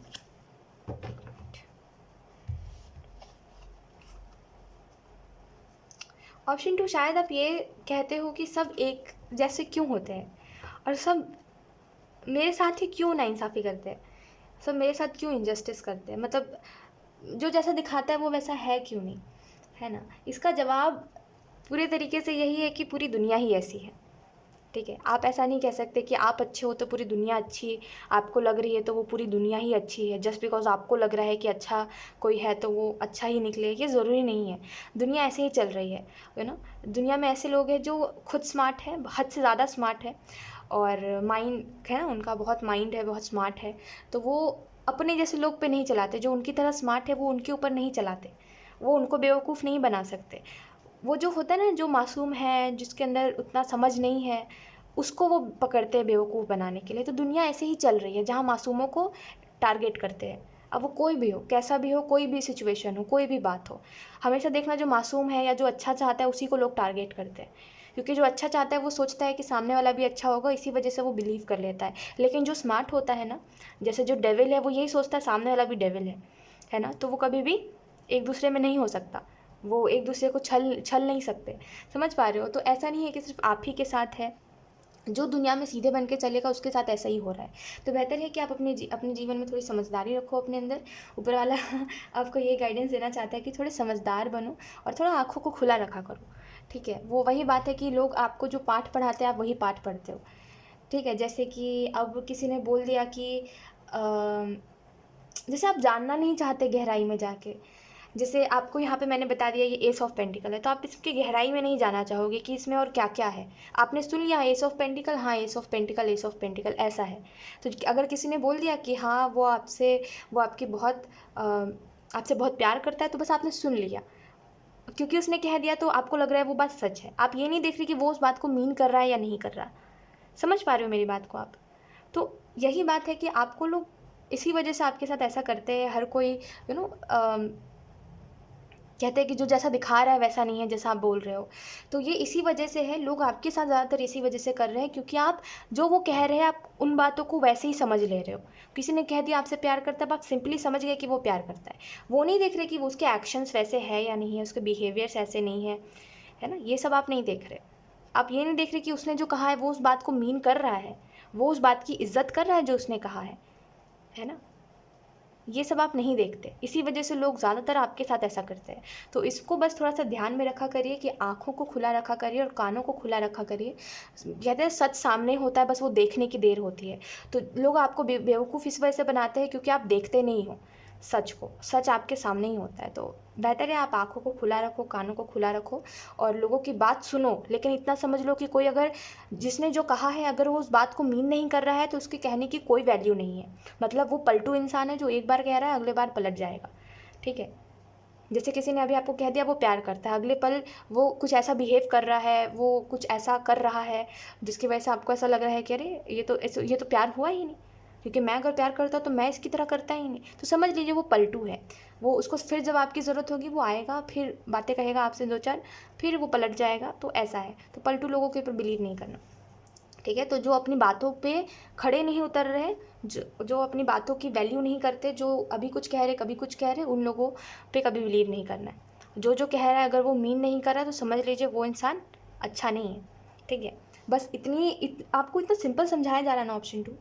ऑप्शन 2, शायद आप ये कहते हो कि सब एक जैसे क्यों होते हैं, और सब मेरे साथ ही क्यों नाइंसाफ़ी करते हैं, सब मेरे साथ क्यों इनजस्टिस करते हैं, मतलब जो जैसा दिखाता है वो वैसा है क्यों नहीं, है ना। इसका जवाब पूरे तरीके से यही है कि पूरी दुनिया ही ऐसी है, ठीक है। आप ऐसा नहीं कह सकते कि आप अच्छे हो तो पूरी दुनिया अच्छी आपको लग रही है, तो वो पूरी दुनिया ही अच्छी है। जस्ट बिकॉज आपको लग रहा है कि अच्छा कोई है तो वो अच्छा ही निकले, ये ज़रूरी नहीं है। दुनिया ऐसे ही चल रही है, दुनिया में ऐसे लोग हैं जो खुद स्मार्ट है, हद से ज़्यादा स्मार्ट है, और माइंड है ना उनका, बहुत माइंड है, बहुत स्मार्ट है, तो वो अपने जैसे लोग पे नहीं चलाते। जो उनकी तरह स्मार्ट है वो उनके ऊपर नहीं चलाते, वो उनको बेवकूफ़ नहीं बना सकते। वो जो होता है ना, जो मासूम है, जिसके अंदर उतना समझ नहीं है, उसको वो पकड़ते हैं बेवकूफ़ बनाने के लिए। तो दुनिया ऐसे ही चल रही है जहाँ मासूमों को टारगेट करते हैं। अब वो कोई भी हो, कैसा भी हो, कोई भी सिचुएशन हो, कोई भी बात हो, हमेशा देखना जो मासूम है या जो अच्छा चाहता है उसी को लोग टारगेट करते हैं। क्योंकि जो अच्छा चाहता है वो सोचता है कि सामने वाला भी अच्छा होगा, इसी वजह से वो बिलीव कर लेता है। लेकिन जो स्मार्ट होता है ना, जैसे जो डेविल है, वो यही सोचता है सामने वाला भी डेविल है ना, तो वो कभी भी एक दूसरे में नहीं हो सकता, वो एक दूसरे को छल छल नहीं सकते। समझ पा रहे हो। तो ऐसा नहीं है कि सिर्फ आप ही के साथ है, जो दुनिया में सीधे बन के चलेगा उसके साथ ऐसा ही हो रहा है। तो बेहतर है कि आप अपने जीवन में थोड़ी समझदारी रखो अपने अंदर। ऊपर वाला आपको ये गाइडेंस देना चाहता है कि थोड़े समझदार बनो और थोड़ा आँखों को खुला रखा करो, ठीक है। वो वही बात है कि लोग आपको जो पाठ पढ़ाते हैं आप वही पाठ पढ़ते हो, ठीक है। जैसे कि अब किसी ने बोल दिया कि जैसे आप जानना नहीं चाहते गहराई में जाके, जैसे आपको यहाँ पे मैंने बता दिया ये एस ऑफ पेंटिकल है, तो आप इसके गहराई में नहीं जाना चाहोगे कि इसमें और क्या क्या है। आपने सुन लिया एस ऑफ पेंटिकल, हाँ S of pentacle, S of pentacle ऐसा है। तो अगर किसी ने बोल दिया कि हाँ वो आपकी आपसे बहुत प्यार करता है, तो बस आपने सुन लिया, क्योंकि उसने कह दिया तो आपको लग रहा है वो बात सच है। आप ये नहीं देख रहे कि वो उस बात को मीन कर रहा है या नहीं कर रहा। समझ पा रहे हो मेरी बात को आप। तो यही बात है कि आपको लोग इसी वजह से आपके साथ ऐसा करते हैं। हर कोई कहते हैं कि जो जैसा दिखा रहा है वैसा नहीं है जैसा आप बोल रहे हो। तो ये इसी वजह से है, लोग आपके साथ ज़्यादातर इसी वजह से कर रहे हैं, क्योंकि आप जो वो कह रहे हैं आप उन बातों को वैसे ही समझ ले रहे हो। किसी ने कह दिया आपसे प्यार करता है, आप सिंपली समझ गए कि वो प्यार करता है। वो नहीं देख रहे कि वो उसके एक्शंस वैसे है या नहीं है, उसके बिहेवियर्स ऐसे नहीं है ना, ये सब आप नहीं देख रहे। आप ये नहीं देख रहे कि उसने जो कहा है वो उस बात को मीन कर रहा है, वो उस बात की इज्जत कर रहा है जो उसने कहा है ना। ये सब आप नहीं देखते, इसी वजह से लोग ज़्यादातर आपके साथ ऐसा करते हैं। तो इसको बस थोड़ा सा ध्यान में रखा करिए कि आँखों को खुला रखा करिए और कानों को खुला रखा करिए। कहते हैं सच सामने होता है, बस वो देखने की देर होती है। तो लोग आपको बेवकूफ़ इस वजह से बनाते हैं क्योंकि आप देखते नहीं हो सच को। सच आपके सामने ही होता है। तो बेहतर है आप आँखों को खुला रखो, कानों को खुला रखो और लोगों की बात सुनो, लेकिन इतना समझ लो कि कोई अगर जिसने जो कहा है अगर वो उस बात को मीन नहीं कर रहा है तो उसके कहने की कोई वैल्यू नहीं है। मतलब वो पलटू इंसान है जो एक बार कह रहा है अगले बार पलट जाएगा। ठीक है, जैसे किसी ने अभी आपको कह दिया वो प्यार करता है, अगले पल वो कुछ ऐसा बिहेव कर रहा है, वो कुछ ऐसा कर रहा है जिसकी वजह से आपको ऐसा लग रहा है कि अरे ये तो प्यार हुआ ही नहीं, क्योंकि मैं अगर प्यार करता तो मैं इसकी तरह करता ही नहीं। तो समझ लीजिए वो पलटू है। वो उसको फिर जब आपकी ज़रूरत होगी वो आएगा, फिर बातें कहेगा आपसे दो चार, फिर वो पलट जाएगा। तो ऐसा है, तो पलटू लोगों के ऊपर बिलीव नहीं करना। ठीक है, तो जो अपनी बातों पे खड़े नहीं उतर रहे, जो अपनी बातों की वैल्यू नहीं करते, जो अभी कुछ कह रहे कभी कुछ कह रहे, उन लोगों पे कभी बिलीव नहीं करना है। जो जो कह रहा है अगर वो मीन नहीं कर रहा है तो समझ लीजिए वो इंसान अच्छा नहीं है। ठीक है, बस आपको इतना सिंपल समझाया जा रहा है ना ऑप्शन 2।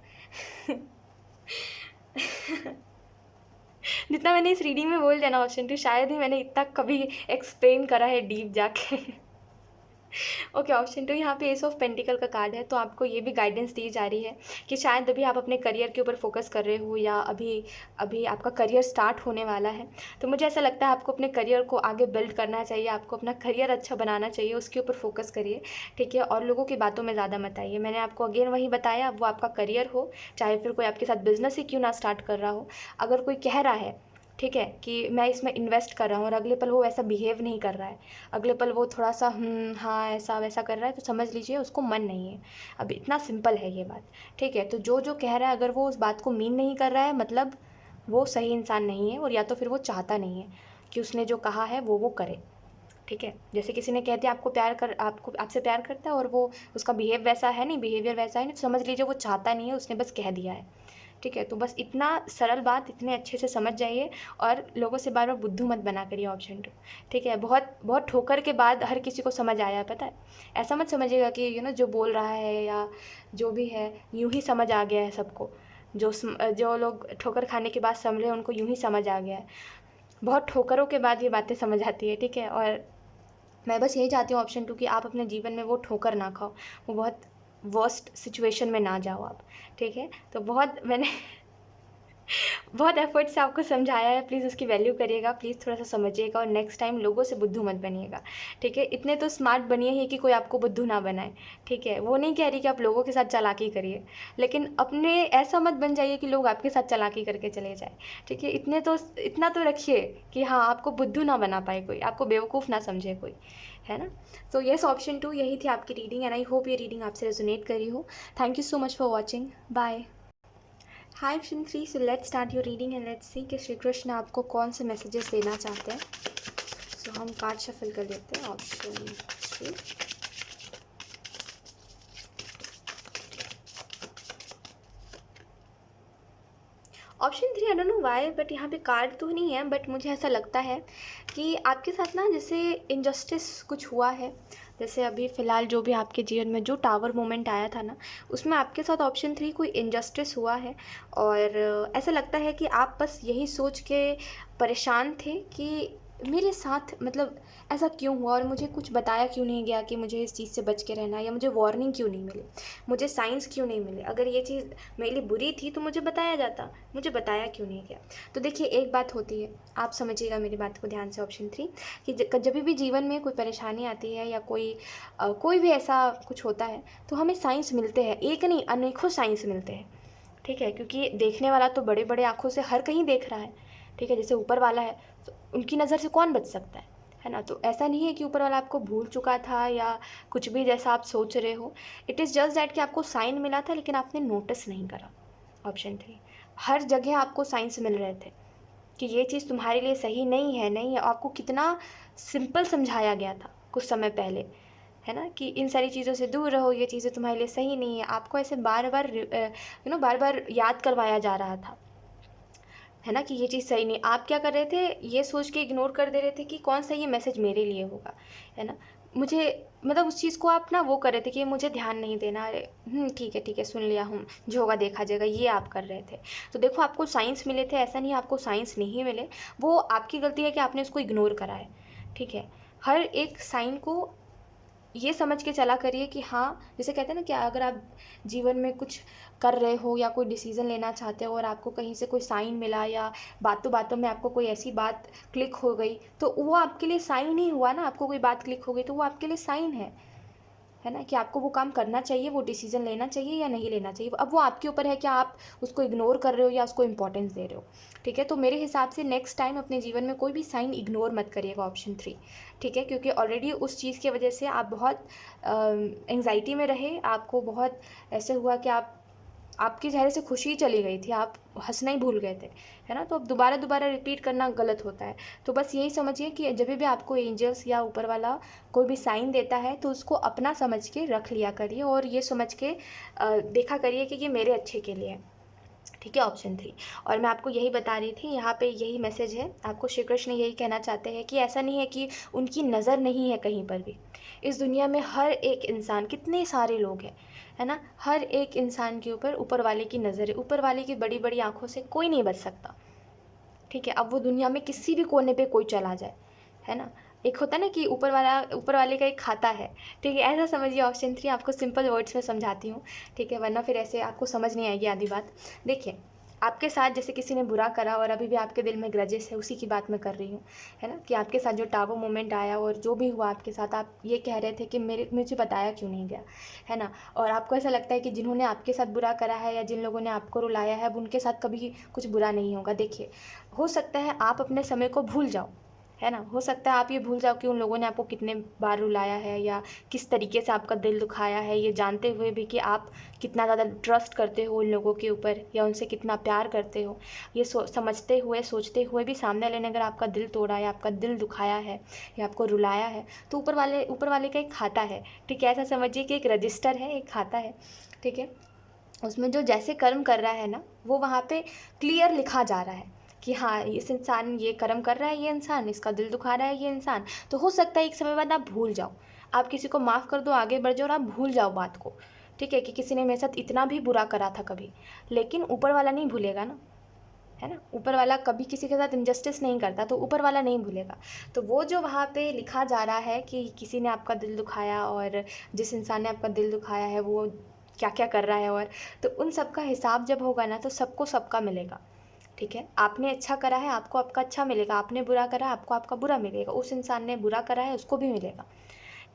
जितना मैंने इस रीडिंग में बोल दिया ना ऑप्शन 2, शायद ही मैंने इतना कभी एक्सप्लेन करा है डीप जाके। ओके, ऑप्शन 2 यहाँ पे एस ऑफ पेंटिकल का कार्ड है। तो आपको ये भी गाइडेंस दी जा रही है कि शायद अभी आप अपने करियर के ऊपर फोकस कर रहे हो या अभी अभी आपका करियर स्टार्ट होने वाला है। तो मुझे ऐसा लगता है आपको अपने करियर को आगे बिल्ड करना चाहिए, आपको अपना करियर अच्छा बनाना चाहिए, उसके ऊपर फोकस करिए। ठीक है, और लोगों की बातों में ज़्यादा मत आइए। मैंने आपको अगेन वही बताया, वो आपका करियर हो चाहे फिर कोई आपके साथ बिजनेस ही क्यों ना स्टार्ट कर रहा हो, अगर कोई कह रहा है ठीक है कि मैं इसमें इन्वेस्ट कर रहा हूँ और अगले पल वो ऐसा बिहेव नहीं कर रहा है, अगले पल वो थोड़ा सा हाँ ऐसा वैसा कर रहा है, तो समझ लीजिए उसको मन नहीं है। अब इतना सिंपल है ये बात। ठीक है, तो जो जो कह रहा है अगर वो उस बात को मीन नहीं कर रहा है, मतलब वो सही इंसान नहीं है, और या तो फिर वो चाहता नहीं है कि उसने जो कहा है वो करे। ठीक है, जैसे किसी ने कह दिया आपसे प्यार करता है और वो उसका बिहेवियर वैसा है नहीं, तो समझ लीजिए वो चाहता नहीं है, उसने बस कह दिया है। ठीक है, तो बस इतना सरल बात इतने अच्छे से समझ जाइए और लोगों से बार बार बुद्धू मत बना करिए ऑप्शन 2। ठीक है, बहुत बहुत ठोकर के बाद हर किसी को समझ आया है, पता है। ऐसा मत समझिएगा कि जो बोल रहा है या जो भी है यूँ ही समझ आ गया है सबको। जो लोग ठोकर खाने के बाद समझे उनको यूँ ही समझ आ गया है। बहुत ठोकरों के बाद ये बातें समझ आती है। ठीक है, और मैं बस यही चाहती हूँ ऑप्शन 2 कि आप अपने जीवन में वो ठोकर ना खाओ, वो बहुत वर्स्ट सिचुएशन में ना जाओ आप। ठीक है, तो बहुत मैंने बहुत एफर्ट से आपको समझाया है, प्लीज़ उसकी वैल्यू करिएगा, प्लीज़ थोड़ा सा समझिएगा और नेक्स्ट टाइम लोगों से बुद्धू मत बनिएगा। ठीक है, इतने तो स्मार्ट बनिए ही कि कोई आपको बुद्धू ना बनाए। ठीक है, वो नहीं कह रही कि आप लोगों के साथ चालाकी करिए, लेकिन अपने ऐसा मत बन जाइए कि लोग आपके साथ चालाकी करके चले जाए। ठीक है, इतना तो रखिए कि हाँ आपको बुद्धू ना बना पाए कोई, आपको बेवकूफ़ ना समझे कोई, है ना। तो येस, ऑप्शन 2 यही थी आपकी रीडिंग एंड आई होप ये रीडिंग आपसे रेजोनेट करी हो। Thank you so much for watching, bye. Hi option 3, so let's start your reading and let's see कि श्री कृष्ण आपको कौन से मैसेजेस देना चाहते हैं। सो हम कार्ड शफल कर लेते हैं। Option 3, option 3, I don't know why but यहाँ पे कार्ड तो नहीं है, बट मुझे ऐसा लगता है कि आपके साथ ना जैसे इनजस्टिस कुछ हुआ है। जैसे अभी फ़िलहाल जो भी आपके जीवन में जो टावर मोमेंट आया था ना, उसमें आपके साथ ऑप्शन 3 कोई इनजस्टिस हुआ है। और ऐसा लगता है कि आप बस यही सोच के परेशान थे कि मेरे साथ मतलब ऐसा क्यों हुआ और मुझे कुछ बताया क्यों नहीं गया कि मुझे इस चीज़ से बच के रहना है, या मुझे वार्निंग क्यों नहीं मिली, मुझे साइंस क्यों नहीं मिले। अगर ये चीज़ मेरे लिए बुरी थी तो मुझे बताया जाता, मुझे बताया क्यों नहीं गया। तो देखिए एक बात होती है, आप समझिएगा मेरी बात को ध्यान से ऑप्शन 3, कि जब भी जीवन में कोई परेशानी आती है या कोई भी ऐसा कुछ होता है तो हमें साइंस मिलते हैं, एक नहीं अनेकों साइंस मिलते हैं। ठीक है, क्योंकि देखने वाला तो बड़े बड़े आँखों से हर कहीं देख रहा है। ठीक है, जैसे ऊपर वाला है तो उनकी नज़र से कौन बच सकता है ना। तो ऐसा नहीं है कि ऊपर वाला आपको भूल चुका था या कुछ भी जैसा आप सोच रहे हो। इट इज़ जस्ट दैट कि आपको साइन मिला था लेकिन आपने नोटिस नहीं करा। ऑप्शन 3, हर जगह आपको साइंस मिल रहे थे कि ये चीज़ तुम्हारे लिए सही नहीं है। आपको कितना सिंपल समझाया गया था कुछ समय पहले, है ना, कि इन सारी चीज़ों से दूर रहो, ये चीज़ें तुम्हारे लिए सही नहीं है। आपको ऐसे बार बार याद करवाया जा रहा था, है ना, कि ये चीज़ सही नहीं। आप क्या कर रहे थे, ये सोच के इग्नोर कर दे रहे थे कि कौन सा ये मैसेज मेरे लिए होगा, है ना। मुझे मतलब उस चीज़ को आप ना वो कर रहे थे कि मुझे ध्यान नहीं देना, अरे ठीक है सुन लिया हूँ, जो होगा देखा जाएगा, ये आप कर रहे थे। तो देखो आपको साइंस मिले थे, ऐसा नहीं है आपको साइंस नहीं मिले, वो आपकी गलती है कि आपने उसको इग्नोर करा है, ठीक है। हर एक साइन को ये समझ के चला करिए कि हाँ, जैसे कहते हैं ना कि अगर आप जीवन में कुछ कर रहे हो या कोई डिसीज़न लेना चाहते हो और आपको कहीं से कोई साइन मिला या बातों बातों में आपको कोई ऐसी बात क्लिक हो गई, तो वो आपके लिए साइन ही हुआ ना। आपको कोई बात क्लिक हो गई तो वो आपके लिए साइन है ना, कि आपको वो काम करना चाहिए, वो डिसीज़न लेना चाहिए या नहीं लेना चाहिए। अब वो आपके ऊपर है कि आप उसको इग्नोर कर रहे हो या उसको इंपॉर्टेंस दे रहे हो, ठीक है। तो मेरे हिसाब से नेक्स्ट टाइम अपने जीवन में कोई भी साइन इग्नोर मत करिएगा, ऑप्शन 3, ठीक है। क्योंकि ऑलरेडी उस चीज़ की वजह से आप बहुत एंग्जाइटी में रहे, आपको बहुत ऐसे हुआ कि आपके चेहरे से खुशी चली गई थी, आप हँसना ही भूल गए थे, है ना। तो अब दोबारा दोबारा रिपीट करना गलत होता है। तो बस यही समझिए कि जब भी आपको एंजल्स या ऊपर वाला कोई भी साइन देता है तो उसको अपना समझ के रख लिया करिए और ये समझ के देखा करिए कि ये मेरे अच्छे के लिए है, ठीक है, ऑप्शन 3। और मैं आपको यही बता रही थी, यहाँ पे यही मैसेज है, आपको श्री कृष्ण यही कहना चाहते हैं कि ऐसा नहीं है कि उनकी नज़र नहीं है कहीं पर भी। इस दुनिया में हर एक इंसान, कितने सारे लोग हैं, है ना, हर एक इंसान के ऊपर ऊपर वाले की नज़र है। ऊपर वाले की बड़ी बड़ी आँखों से कोई नहीं बच सकता, ठीक है। अब वो दुनिया में किसी भी कोने पे कोई चला जाए, है ना। एक होता है ना कि ऊपर वाले का एक खाता है, ठीक है, ऐसा समझिए। ऑप्शन 3 आपको सिंपल वर्ड्स में समझाती हूँ, ठीक है, वरना फिर ऐसे आपको समझ नहीं आएगी आधी बात। देखिए, आपके साथ जैसे किसी ने बुरा करा और अभी भी आपके दिल में ग्रजेस है, उसी की बात मैं कर रही हूँ, है ना, कि आपके साथ जो टावो मोमेंट आया और जो भी हुआ आपके साथ, आप ये कह रहे थे कि मुझे बताया क्यों नहीं गया, है ना। और आपको ऐसा लगता है कि जिन्होंने आपके साथ बुरा करा है या जिन लोगों ने आपको रुलाया है, अब उनके साथ कभी कुछ बुरा नहीं होगा। देखिए, हो सकता है आप अपने समय को भूल जाओ, है ना, हो सकता है आप ये भूल जाओ कि उन लोगों ने आपको कितने बार रुलाया है या किस तरीके से आपका दिल दुखाया है, ये जानते हुए भी कि आप कितना ज़्यादा ट्रस्ट करते हो उन लोगों के ऊपर या उनसे कितना प्यार करते हो। ये समझते हुए, सोचते हुए भी सामने वाले ने अगर आपका दिल तोड़ा या आपका दिल दुखाया है या आपको रुलाया है, तो ऊपर वाले का एक खाता है, ठीक है। ऐसा समझिए कि एक रजिस्टर है, एक खाता है, ठीक है। उसमें जो जैसे कर्म कर रहा है ना, वो वहाँ पे क्लियर लिखा जा रहा है कि हाँ, इस इंसान ये कर्म कर रहा है, ये इंसान, इसका दिल दुखा रहा है ये इंसान। तो हो सकता है एक समय बाद आप भूल जाओ, आप किसी को माफ़ कर दो, आगे बढ़ जाओ और आप भूल जाओ बात को, ठीक है, कि किसी ने मेरे साथ इतना भी बुरा करा था कभी। लेकिन ऊपर वाला नहीं भूलेगा ना, है ना। ऊपर वाला कभी किसी के साथ इनजस्टिस नहीं करता, तो ऊपर वाला नहीं भूलेगा। तो वो जो वहाँ पे लिखा जा रहा है कि किसी ने आपका दिल दुखाया और जिस इंसान ने आपका दिल दुखाया है वो क्या क्या कर रहा है, और तो उन सब का हिसाब जब होगा ना, तो सबको सबका मिलेगा, ठीक है। आपने अच्छा करा है, आपको आपका अच्छा मिलेगा, आपने बुरा करा, आपको आपका बुरा मिलेगा, उस इंसान ने बुरा करा है, उसको भी मिलेगा,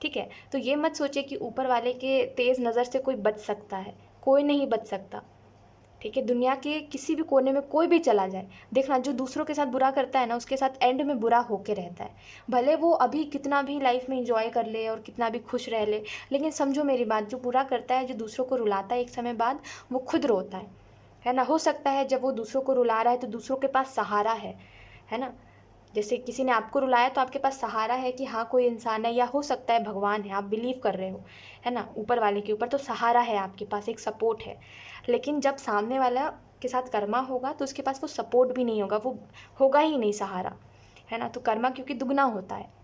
ठीक है। तो ये मत सोचिए कि ऊपर वाले के तेज़ नज़र से कोई बच सकता है, कोई नहीं बच सकता, ठीक है। दुनिया के किसी भी कोने में कोई भी चला जाए, देखना, जो दूसरों के साथ बुरा करता है ना, उसके साथ एंड में बुरा होके रहता है। भले वो अभी कितना भी लाइफ में इंजॉय कर ले और कितना भी खुश रह ले, लेकिन समझो मेरी बात, जो बुरा करता है, जो दूसरों को रुलाता है, एक समय बाद वो खुद रोता है ना। हो सकता है जब वो दूसरों को रुला रहा है तो दूसरों के पास सहारा है ना। जैसे किसी ने आपको रुलाया तो आपके पास सहारा है कि हाँ, कोई इंसान है, या हो सकता है भगवान है, आप बिलीव कर रहे हो, है ना, ऊपर वाले के ऊपर, तो सहारा है आपके पास, एक सपोर्ट है। लेकिन जब सामने वाला के साथ कर्मा होगा तो उसके पास वो सपोर्ट भी नहीं होगा, वो होगा ही नहीं सहारा, है ना। तो कर्मा क्योंकि दुगना होता है।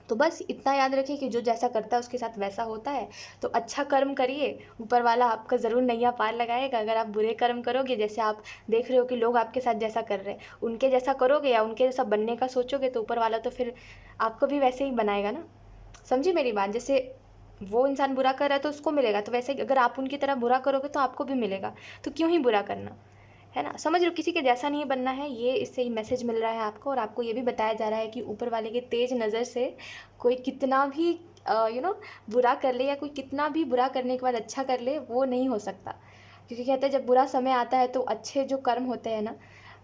तो बस इतना याद रखिए कि जो जैसा करता है उसके साथ वैसा होता है। तो अच्छा कर्म करिए, ऊपर वाला आपका ज़रूर नैया पार लगाएगा। अगर आप बुरे कर्म करोगे, जैसे आप देख रहे हो कि लोग आपके साथ जैसा कर रहे हैं, उनके जैसा करोगे या उनके जैसा बनने का सोचोगे, तो ऊपर वाला तो फिर आपको भी वैसे ही बनाएगा ना। समझिए मेरी बात, जैसे वो इंसान बुरा कर रहा है तो उसको मिलेगा, तो वैसे ही अगर आप उनकी तरह बुरा करोगे तो आपको भी मिलेगा। तो क्यों ही बुरा करना, है ना। समझ लो, किसी के जैसा नहीं बनना है, ये इससे ही मैसेज मिल रहा है आपको। और आपको ये भी बताया जा रहा है कि ऊपर वाले के तेज नज़र से कोई कितना भी बुरा कर ले, या कोई कितना भी बुरा करने के बाद अच्छा कर ले, वो नहीं हो सकता। क्योंकि कहते हैं जब बुरा समय आता है तो अच्छे जो कर्म होते हैं ना,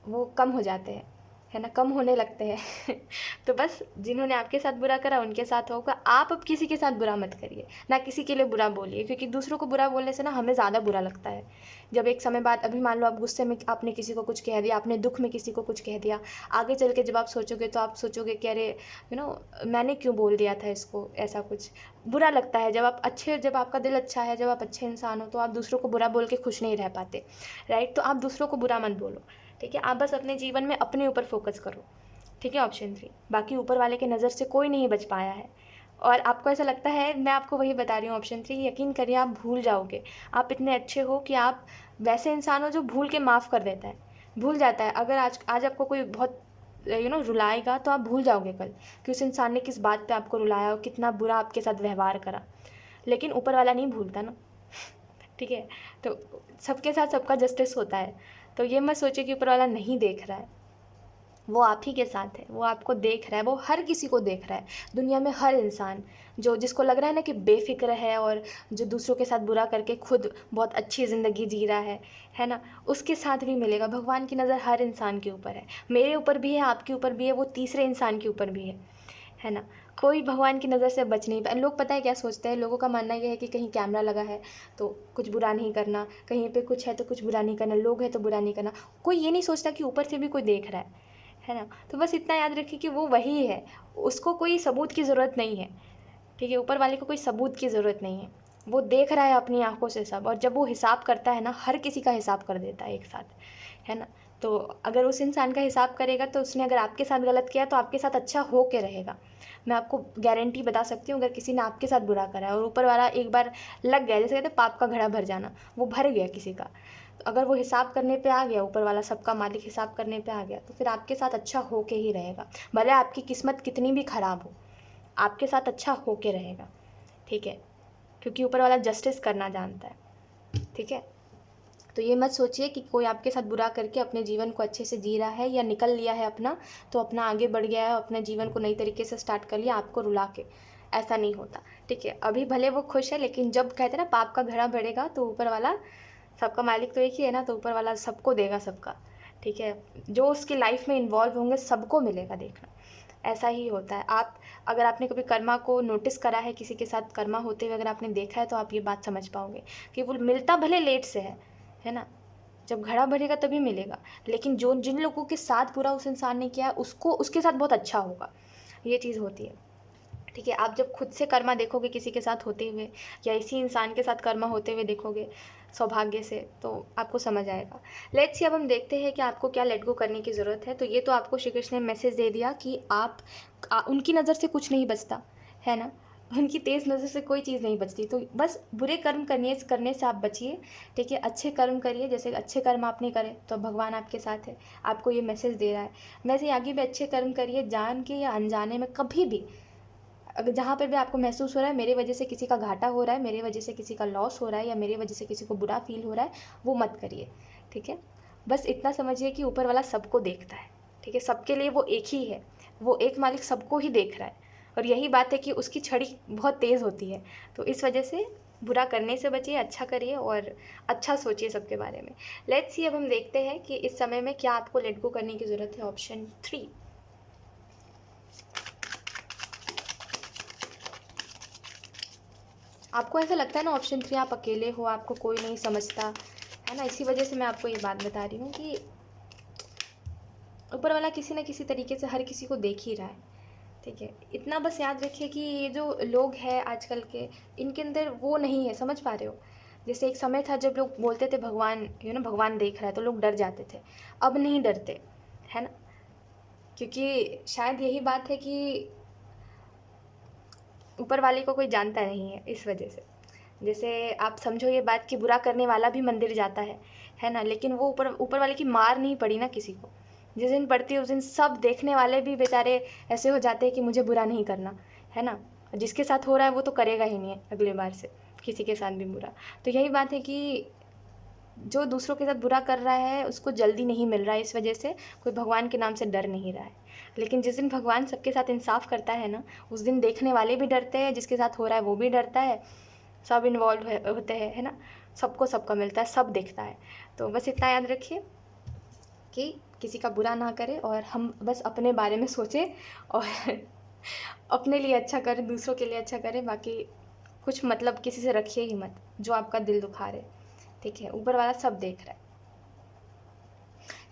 वो कम हो जाते हैं, है ना, कम होने लगते हैं। तो बस जिन्होंने आपके साथ बुरा करा उनके साथ होगा। आप अब किसी के साथ बुरा मत करिए, ना किसी के लिए बुरा बोलिए, क्योंकि दूसरों को बुरा बोलने से ना हमें ज़्यादा बुरा लगता है। जब एक समय बाद, अभी मान लो आप गुस्से में आपने किसी को कुछ कह दिया, आपने दुख में किसी को कुछ कह दिया, आगे चल के जब आप सोचोगे तो आप सोचोगे कि अरे मैंने क्यों बोल दिया था इसको, ऐसा कुछ बुरा लगता है। जब आपका दिल अच्छा है, जब आप अच्छे इंसान हो, तो आप दूसरों को बुरा बोल के खुश नहीं रह पाते, राइट। तो आप दूसरों को बुरा मत बोलो, ठीक है। आप बस अपने जीवन में अपने ऊपर फोकस करो, ठीक है, ऑप्शन 3। बाकी ऊपर वाले के नज़र से कोई नहीं बच पाया है। और आपको ऐसा लगता है, मैं आपको वही बता रही हूँ ऑप्शन 3, यकीन करिए आप भूल जाओगे। आप इतने अच्छे हो कि आप वैसे इंसान हो जो भूल के माफ़ कर देता है, भूल जाता है। अगर आज आज आपको कोई बहुत रुलाएगा तो आप भूल जाओगे कल कि उस इंसान ने किस बात पे आपको रुलाया और कितना बुरा आपके साथ व्यवहार करा। लेकिन ऊपर वाला नहीं भूलता ना, ठीक है। तो सबके साथ सबका जस्टिस होता है। तो ये मत सोचिए कि ऊपर वाला नहीं देख रहा है, वो आप ही के साथ है, वो आपको देख रहा है, वो हर किसी को देख रहा है। दुनिया में हर इंसान जो जिसको लग रहा है ना कि बेफिक्र है और जो दूसरों के साथ बुरा करके खुद बहुत अच्छी ज़िंदगी जी रहा है ना, उसके साथ भी मिलेगा। भगवान की नज़र हर इंसान के ऊपर है, मेरे ऊपर भी है, आपके ऊपर भी है, वो तीसरे इंसान के ऊपर भी है ना। कोई भगवान की नज़र से बच नहीं पाए। लोग पता है क्या सोचते हैं, लोगों का मानना ये है कि कहीं कैमरा लगा है तो कुछ बुरा नहीं करना, कहीं पे कुछ है तो कुछ बुरा नहीं करना, लोग हैं तो बुरा नहीं करना। कोई ये नहीं सोचता कि ऊपर से भी कोई देख रहा है ना। तो बस इतना याद रखिए कि वो वही है, उसको कोई सबूत की ज़रूरत नहीं है, ठीक है। ऊपर वाले को कोई सबूत की ज़रूरत नहीं है, वो देख रहा है अपनी आंखों से सब। और जब वो हिसाब करता है ना, हर किसी का हिसाब कर देता है एक साथ, है ना। तो अगर उस इंसान का हिसाब करेगा तो उसने अगर आपके साथ गलत किया तो आपके साथ अच्छा हो के रहेगा। मैं आपको गारंटी बता सकती हूँ, अगर किसी ने आपके साथ बुरा करा है और ऊपर वाला एक बार लग गया, जैसे कहते हैं पाप का घड़ा भर जाना, वो भर गया किसी का, तो अगर वो हिसाब करने पे आ गया, ऊपर वाला सबका मालिक हिसाब करने पे आ गया, तो फिर आपके साथ अच्छा हो के ही रहेगा। भले आपकी किस्मत कितनी भी ख़राब हो, आपके साथ अच्छा हो के रहेगा, ठीक है। क्योंकि ऊपर वाला जस्टिस करना जानता है, ठीक है। तो ये मत सोचिए कि कोई आपके साथ बुरा करके अपने जीवन को अच्छे से जी रहा है या निकल लिया है अपना, तो अपना आगे बढ़ गया है, अपने जीवन को नई तरीके से स्टार्ट कर लिया आपको रुला के। ऐसा नहीं होता, ठीक है। अभी भले वो खुश है, लेकिन जब कहते हैं ना पाप का घड़ा भरेगा तो ऊपर वाला, सबका मालिक तो एक ही है ना, तो ऊपर वाला सबको देगा सबका, ठीक है। जो उसकी लाइफ में इन्वॉल्व होंगे सबको मिलेगा, देखना ऐसा ही होता है। आप अगर आपने कभी कर्मा को नोटिस करा है, किसी के साथ कर्मा होते हुए अगर आपने देखा है, तो आप ये बात समझ पाओगे कि वो मिलता भले लेट से है ना। जब घड़ा भरेगा तभी मिलेगा, लेकिन जो जिन लोगों के साथ बुरा उस इंसान ने किया है, उसको उसके साथ बहुत अच्छा होगा, ये चीज़ होती है, ठीक है। आप जब खुद से कर्मा देखोगे किसी के साथ होते हुए, या इसी इंसान के साथ कर्मा होते हुए देखोगे सौभाग्य से, तो आपको समझ आएगा। लेट्स सी, अब हम देखते हैं कि आपको क्या लेट गो करने की ज़रूरत है। तो ये तो आपको श्री कृष्ण ने मैसेज दे दिया कि उनकी नज़र से कुछ नहीं बचता, है ना। उनकी तेज़ नज़र से कोई चीज़ नहीं बचती। तो बस बुरे कर्म करने से आप बचिए, ठीक है। अच्छे कर्म करिए, जैसे अच्छे कर्म आपने करे तो भगवान आपके साथ है, आपको ये मैसेज दे रहा है। वैसे आगे भी अच्छे कर्म करिए, जान के या अनजाने में कभी भी। अगर जहाँ पर भी आपको महसूस हो रहा है मेरे वजह से किसी का घाटा हो रहा है, मेरे वजह से किसी का लॉस हो रहा है, या मेरे वजह से किसी को बुरा फील हो रहा है, वो मत करिए, ठीक है। बस इतना समझिए कि ऊपर वाला सबको देखता है, ठीक है। सबके लिए वो एक ही है, वो एक मालिक सबको ही देख रहा है। और यही बात है कि उसकी छड़ी बहुत तेज़ होती है। तो इस वजह से बुरा करने से बचिए, अच्छा करिए और अच्छा सोचिए सबके बारे में। लेट्स सी, अब हम देखते हैं कि इस समय में क्या आपको लेट गो करने की ज़रूरत है। ऑप्शन 3, आपको ऐसा लगता है ना ऑप्शन 3 आप अकेले हो, आपको कोई नहीं समझता, है ना। इसी वजह से मैं आपको ये बात बता रही हूँ कि ऊपर वाला किसी न किसी तरीके से हर किसी को देख ही रहा है, ठीक है। इतना बस याद रखिए कि ये जो लोग हैं आजकल के, इनके अंदर वो नहीं है, समझ पा रहे हो। जैसे एक समय था जब लोग बोलते थे भगवान भगवान देख रहा है, तो लोग डर जाते थे। अब नहीं डरते, है ना। क्योंकि शायद यही बात है कि ऊपर वाले को कोई जानता नहीं है, इस वजह से। जैसे आप समझो ये बात कि बुरा करने वाला भी मंदिर जाता है ना, लेकिन वो ऊपर वाले की मार नहीं पड़ी ना किसी को। जिस दिन पड़ती है उस दिन सब देखने वाले भी बेचारे ऐसे हो जाते हैं कि मुझे बुरा नहीं करना, है ना। जिसके साथ हो रहा है वो तो करेगा ही नहीं अगले बार से किसी के साथ भी बुरा। तो यही बात है कि जो दूसरों के साथ बुरा कर रहा है उसको जल्दी नहीं मिल रहा है, इस वजह से कोई भगवान के नाम से डर नहीं रहा है। लेकिन जिस दिन भगवान सबके साथ इंसाफ करता है ना, उस दिन देखने वाले भी डरते हैं, जिसके साथ हो रहा है वो भी डरता है, सब इन्वॉल्व होते हैं, है ना। सबको सबका मिलता है, सब देखता है। तो बस इतना याद रखिए कि किसी का बुरा ना करें और हम बस अपने बारे में सोचें और अपने लिए अच्छा करें, दूसरों के लिए अच्छा करें। बाकी कुछ मतलब किसी से रखिए ही मत जो आपका दिल दुखा रहे, ठीक है। ऊपर वाला सब देख रहा है।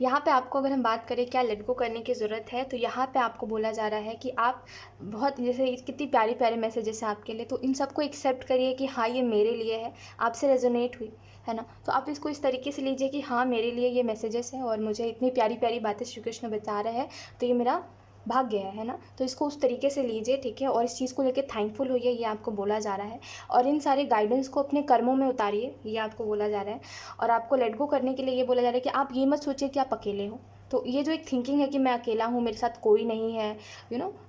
यहाँ पे आपको अगर हम बात करें क्या लेट गो करने की ज़रूरत है, तो यहाँ पे आपको बोला जा रहा है कि आप बहुत, जैसे कितनी प्यारी प्यारे मैसेजेस हैं आपके लिए, तो इन सबको एक्सेप्ट करिए कि हाँ ये मेरे लिए है, आपसे रेजोनेट हुई, है ना। तो आप इसको इस तरीके से लीजिए कि हाँ मेरे लिए ये मैसेजेस हैं और मुझे इतनी प्यारी प्यारी बातें श्री कृष्ण बता रहे हैं, तो ये मेरा भाग गया है ना। तो इसको उस तरीके से लीजिए, ठीक है, और इस चीज़ को लेके थैंकफुल होइए, ये आपको बोला जा रहा है। और इन सारे गाइडेंस को अपने कर्मों में उतारिए, ये आपको बोला जा रहा है। और आपको लेट गो करने के लिए ये बोला जा रहा है कि आप ये मत सोचिए कि आप अकेले हो। तो ये जो एक थिंकिंग है कि मैं अकेला हूँ, मेरे साथ कोई नहीं है,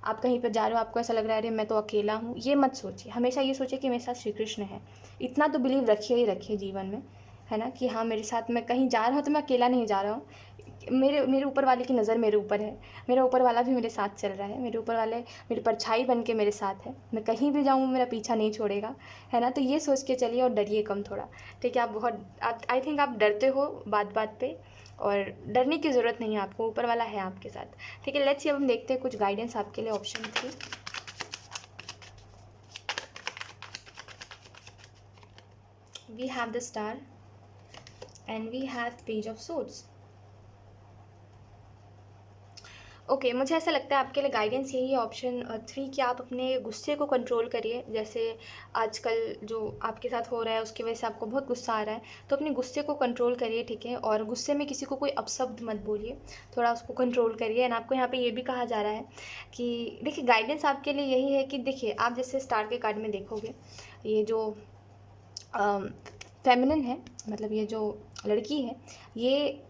आप कहीं पर जा रहे हो, आपको ऐसा लग रहा है अरे मैं तो अकेला हूँ, ये मत सोचिए। हमेशा ये सोचिए कि मेरे साथ श्री कृष्ण है। इतना तो बिलीव रखिए ही रखिए जीवन में, है ना, कि हाँ मेरे साथ, मैं कहीं जा रहा हूँ तो मैं अकेला नहीं जा रहा हूँ। मेरे मेरे ऊपर वाले की नज़र मेरे ऊपर है, मेरा ऊपर वाला भी मेरे साथ चल रहा है, मेरे ऊपर वाले मेरी परछाई बन के मेरे साथ है, मैं कहीं भी जाऊँ मेरा पीछा नहीं छोड़ेगा, है ना। तो ये सोच के चलिए और डरिए कम थोड़ा, ठीक है। आप आई थिंक आप डरते हो बात बात पे, और डरने की ज़रूरत नहीं है आपको, ऊपर वाला है आपके साथ, ठीक है। लेट्स सी, अब हम देखते हैं कुछ गाइडेंस आपके लिए। Option 3, we have the star and we have page of swords. Okay, मुझे ऐसा लगता है आपके लिए गाइडेंस यही है ऑप्शन 3, कि आप अपने गुस्से को कंट्रोल करिए। जैसे आजकल जो आपके साथ हो रहा है उसकी वजह से आपको बहुत गुस्सा आ रहा है, तो अपने गुस्से को कंट्रोल करिए, ठीक है। और गुस्से में किसी को कोई अपशब्द मत बोलिए, थोड़ा उसको कंट्रोल करिए। एंड आपको यहाँ पे ये भी कहा जा रहा है कि देखिए, गाइडेंस आपके लिए यही है कि देखिए, आप जैसे स्टार के कार्ड में देखोगे, ये जो फेमिनिन है, मतलब ये जो लड़की है, ये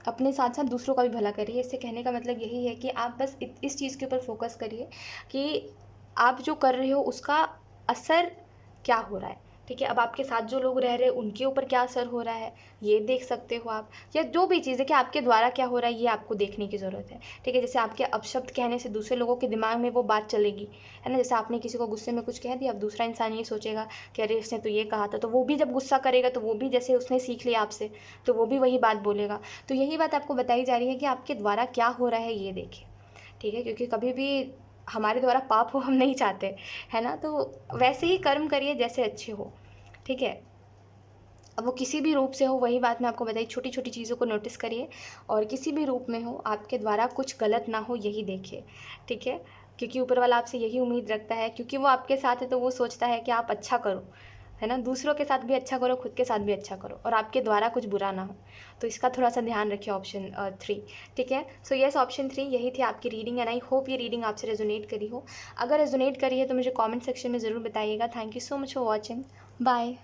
अपने साथ साथ दूसरों का भी भला करिए। इससे कहने का मतलब यही है कि आप बस इस चीज़ के ऊपर फोकस करिए कि आप जो कर रहे हो उसका असर क्या हो रहा है, ठीक है। अब आपके साथ जो लोग रह रहे हैं उनके ऊपर क्या असर हो रहा है, ये देख सकते हो आप। या जो भी चीज़ है कि आपके द्वारा क्या हो रहा है, ये आपको देखने की ज़रूरत है, ठीक है। जैसे आपके अपशब्द कहने से दूसरे लोगों के दिमाग में वो बात चलेगी, है ना। जैसे आपने किसी को गुस्से में कुछ कह दिया, अब दूसरा इंसान ये सोचेगा कि अरे इसने तो ये कहा था, तो वो भी जब गुस्सा करेगा तो वो भी, जैसे उसने सीख लिया आपसे, तो वो भी वही बात बोलेगा। तो यही बात आपको बताई जा रही है कि आपके द्वारा क्या हो रहा है, ये देखिए, ठीक है। क्योंकि कभी भी हमारे द्वारा पाप हो हम नहीं चाहते, है ना। तो वैसे ही कर्म करिए जैसे अच्छे हो, ठीक है। अब वो किसी भी रूप से हो, वही बात मैं आपको बताई, छोटी छोटी चीज़ों को नोटिस करिए, और किसी भी रूप में हो, आपके द्वारा कुछ गलत ना हो, यही देखिए, ठीक है। क्योंकि ऊपर वाला आपसे यही उम्मीद रखता है, क्योंकि वो आपके साथ है तो वो सोचता है कि आप अच्छा करो, है ना। दूसरों के साथ भी अच्छा करो, खुद के साथ भी अच्छा करो, और आपके द्वारा कुछ बुरा ना हो। तो इसका थोड़ा सा ध्यान रखिए, ऑप्शन 3, ठीक है। सो येस, ऑप्शन 3 यही थी आपकी रीडिंग, एंड आई होप ये रीडिंग आपसे रेजोनेट करी हो। अगर रेजोनेट करी है तो मुझे कॉमेंट सेक्शन में ज़रूर बताइएगा। Thank you so much for watching. Bye.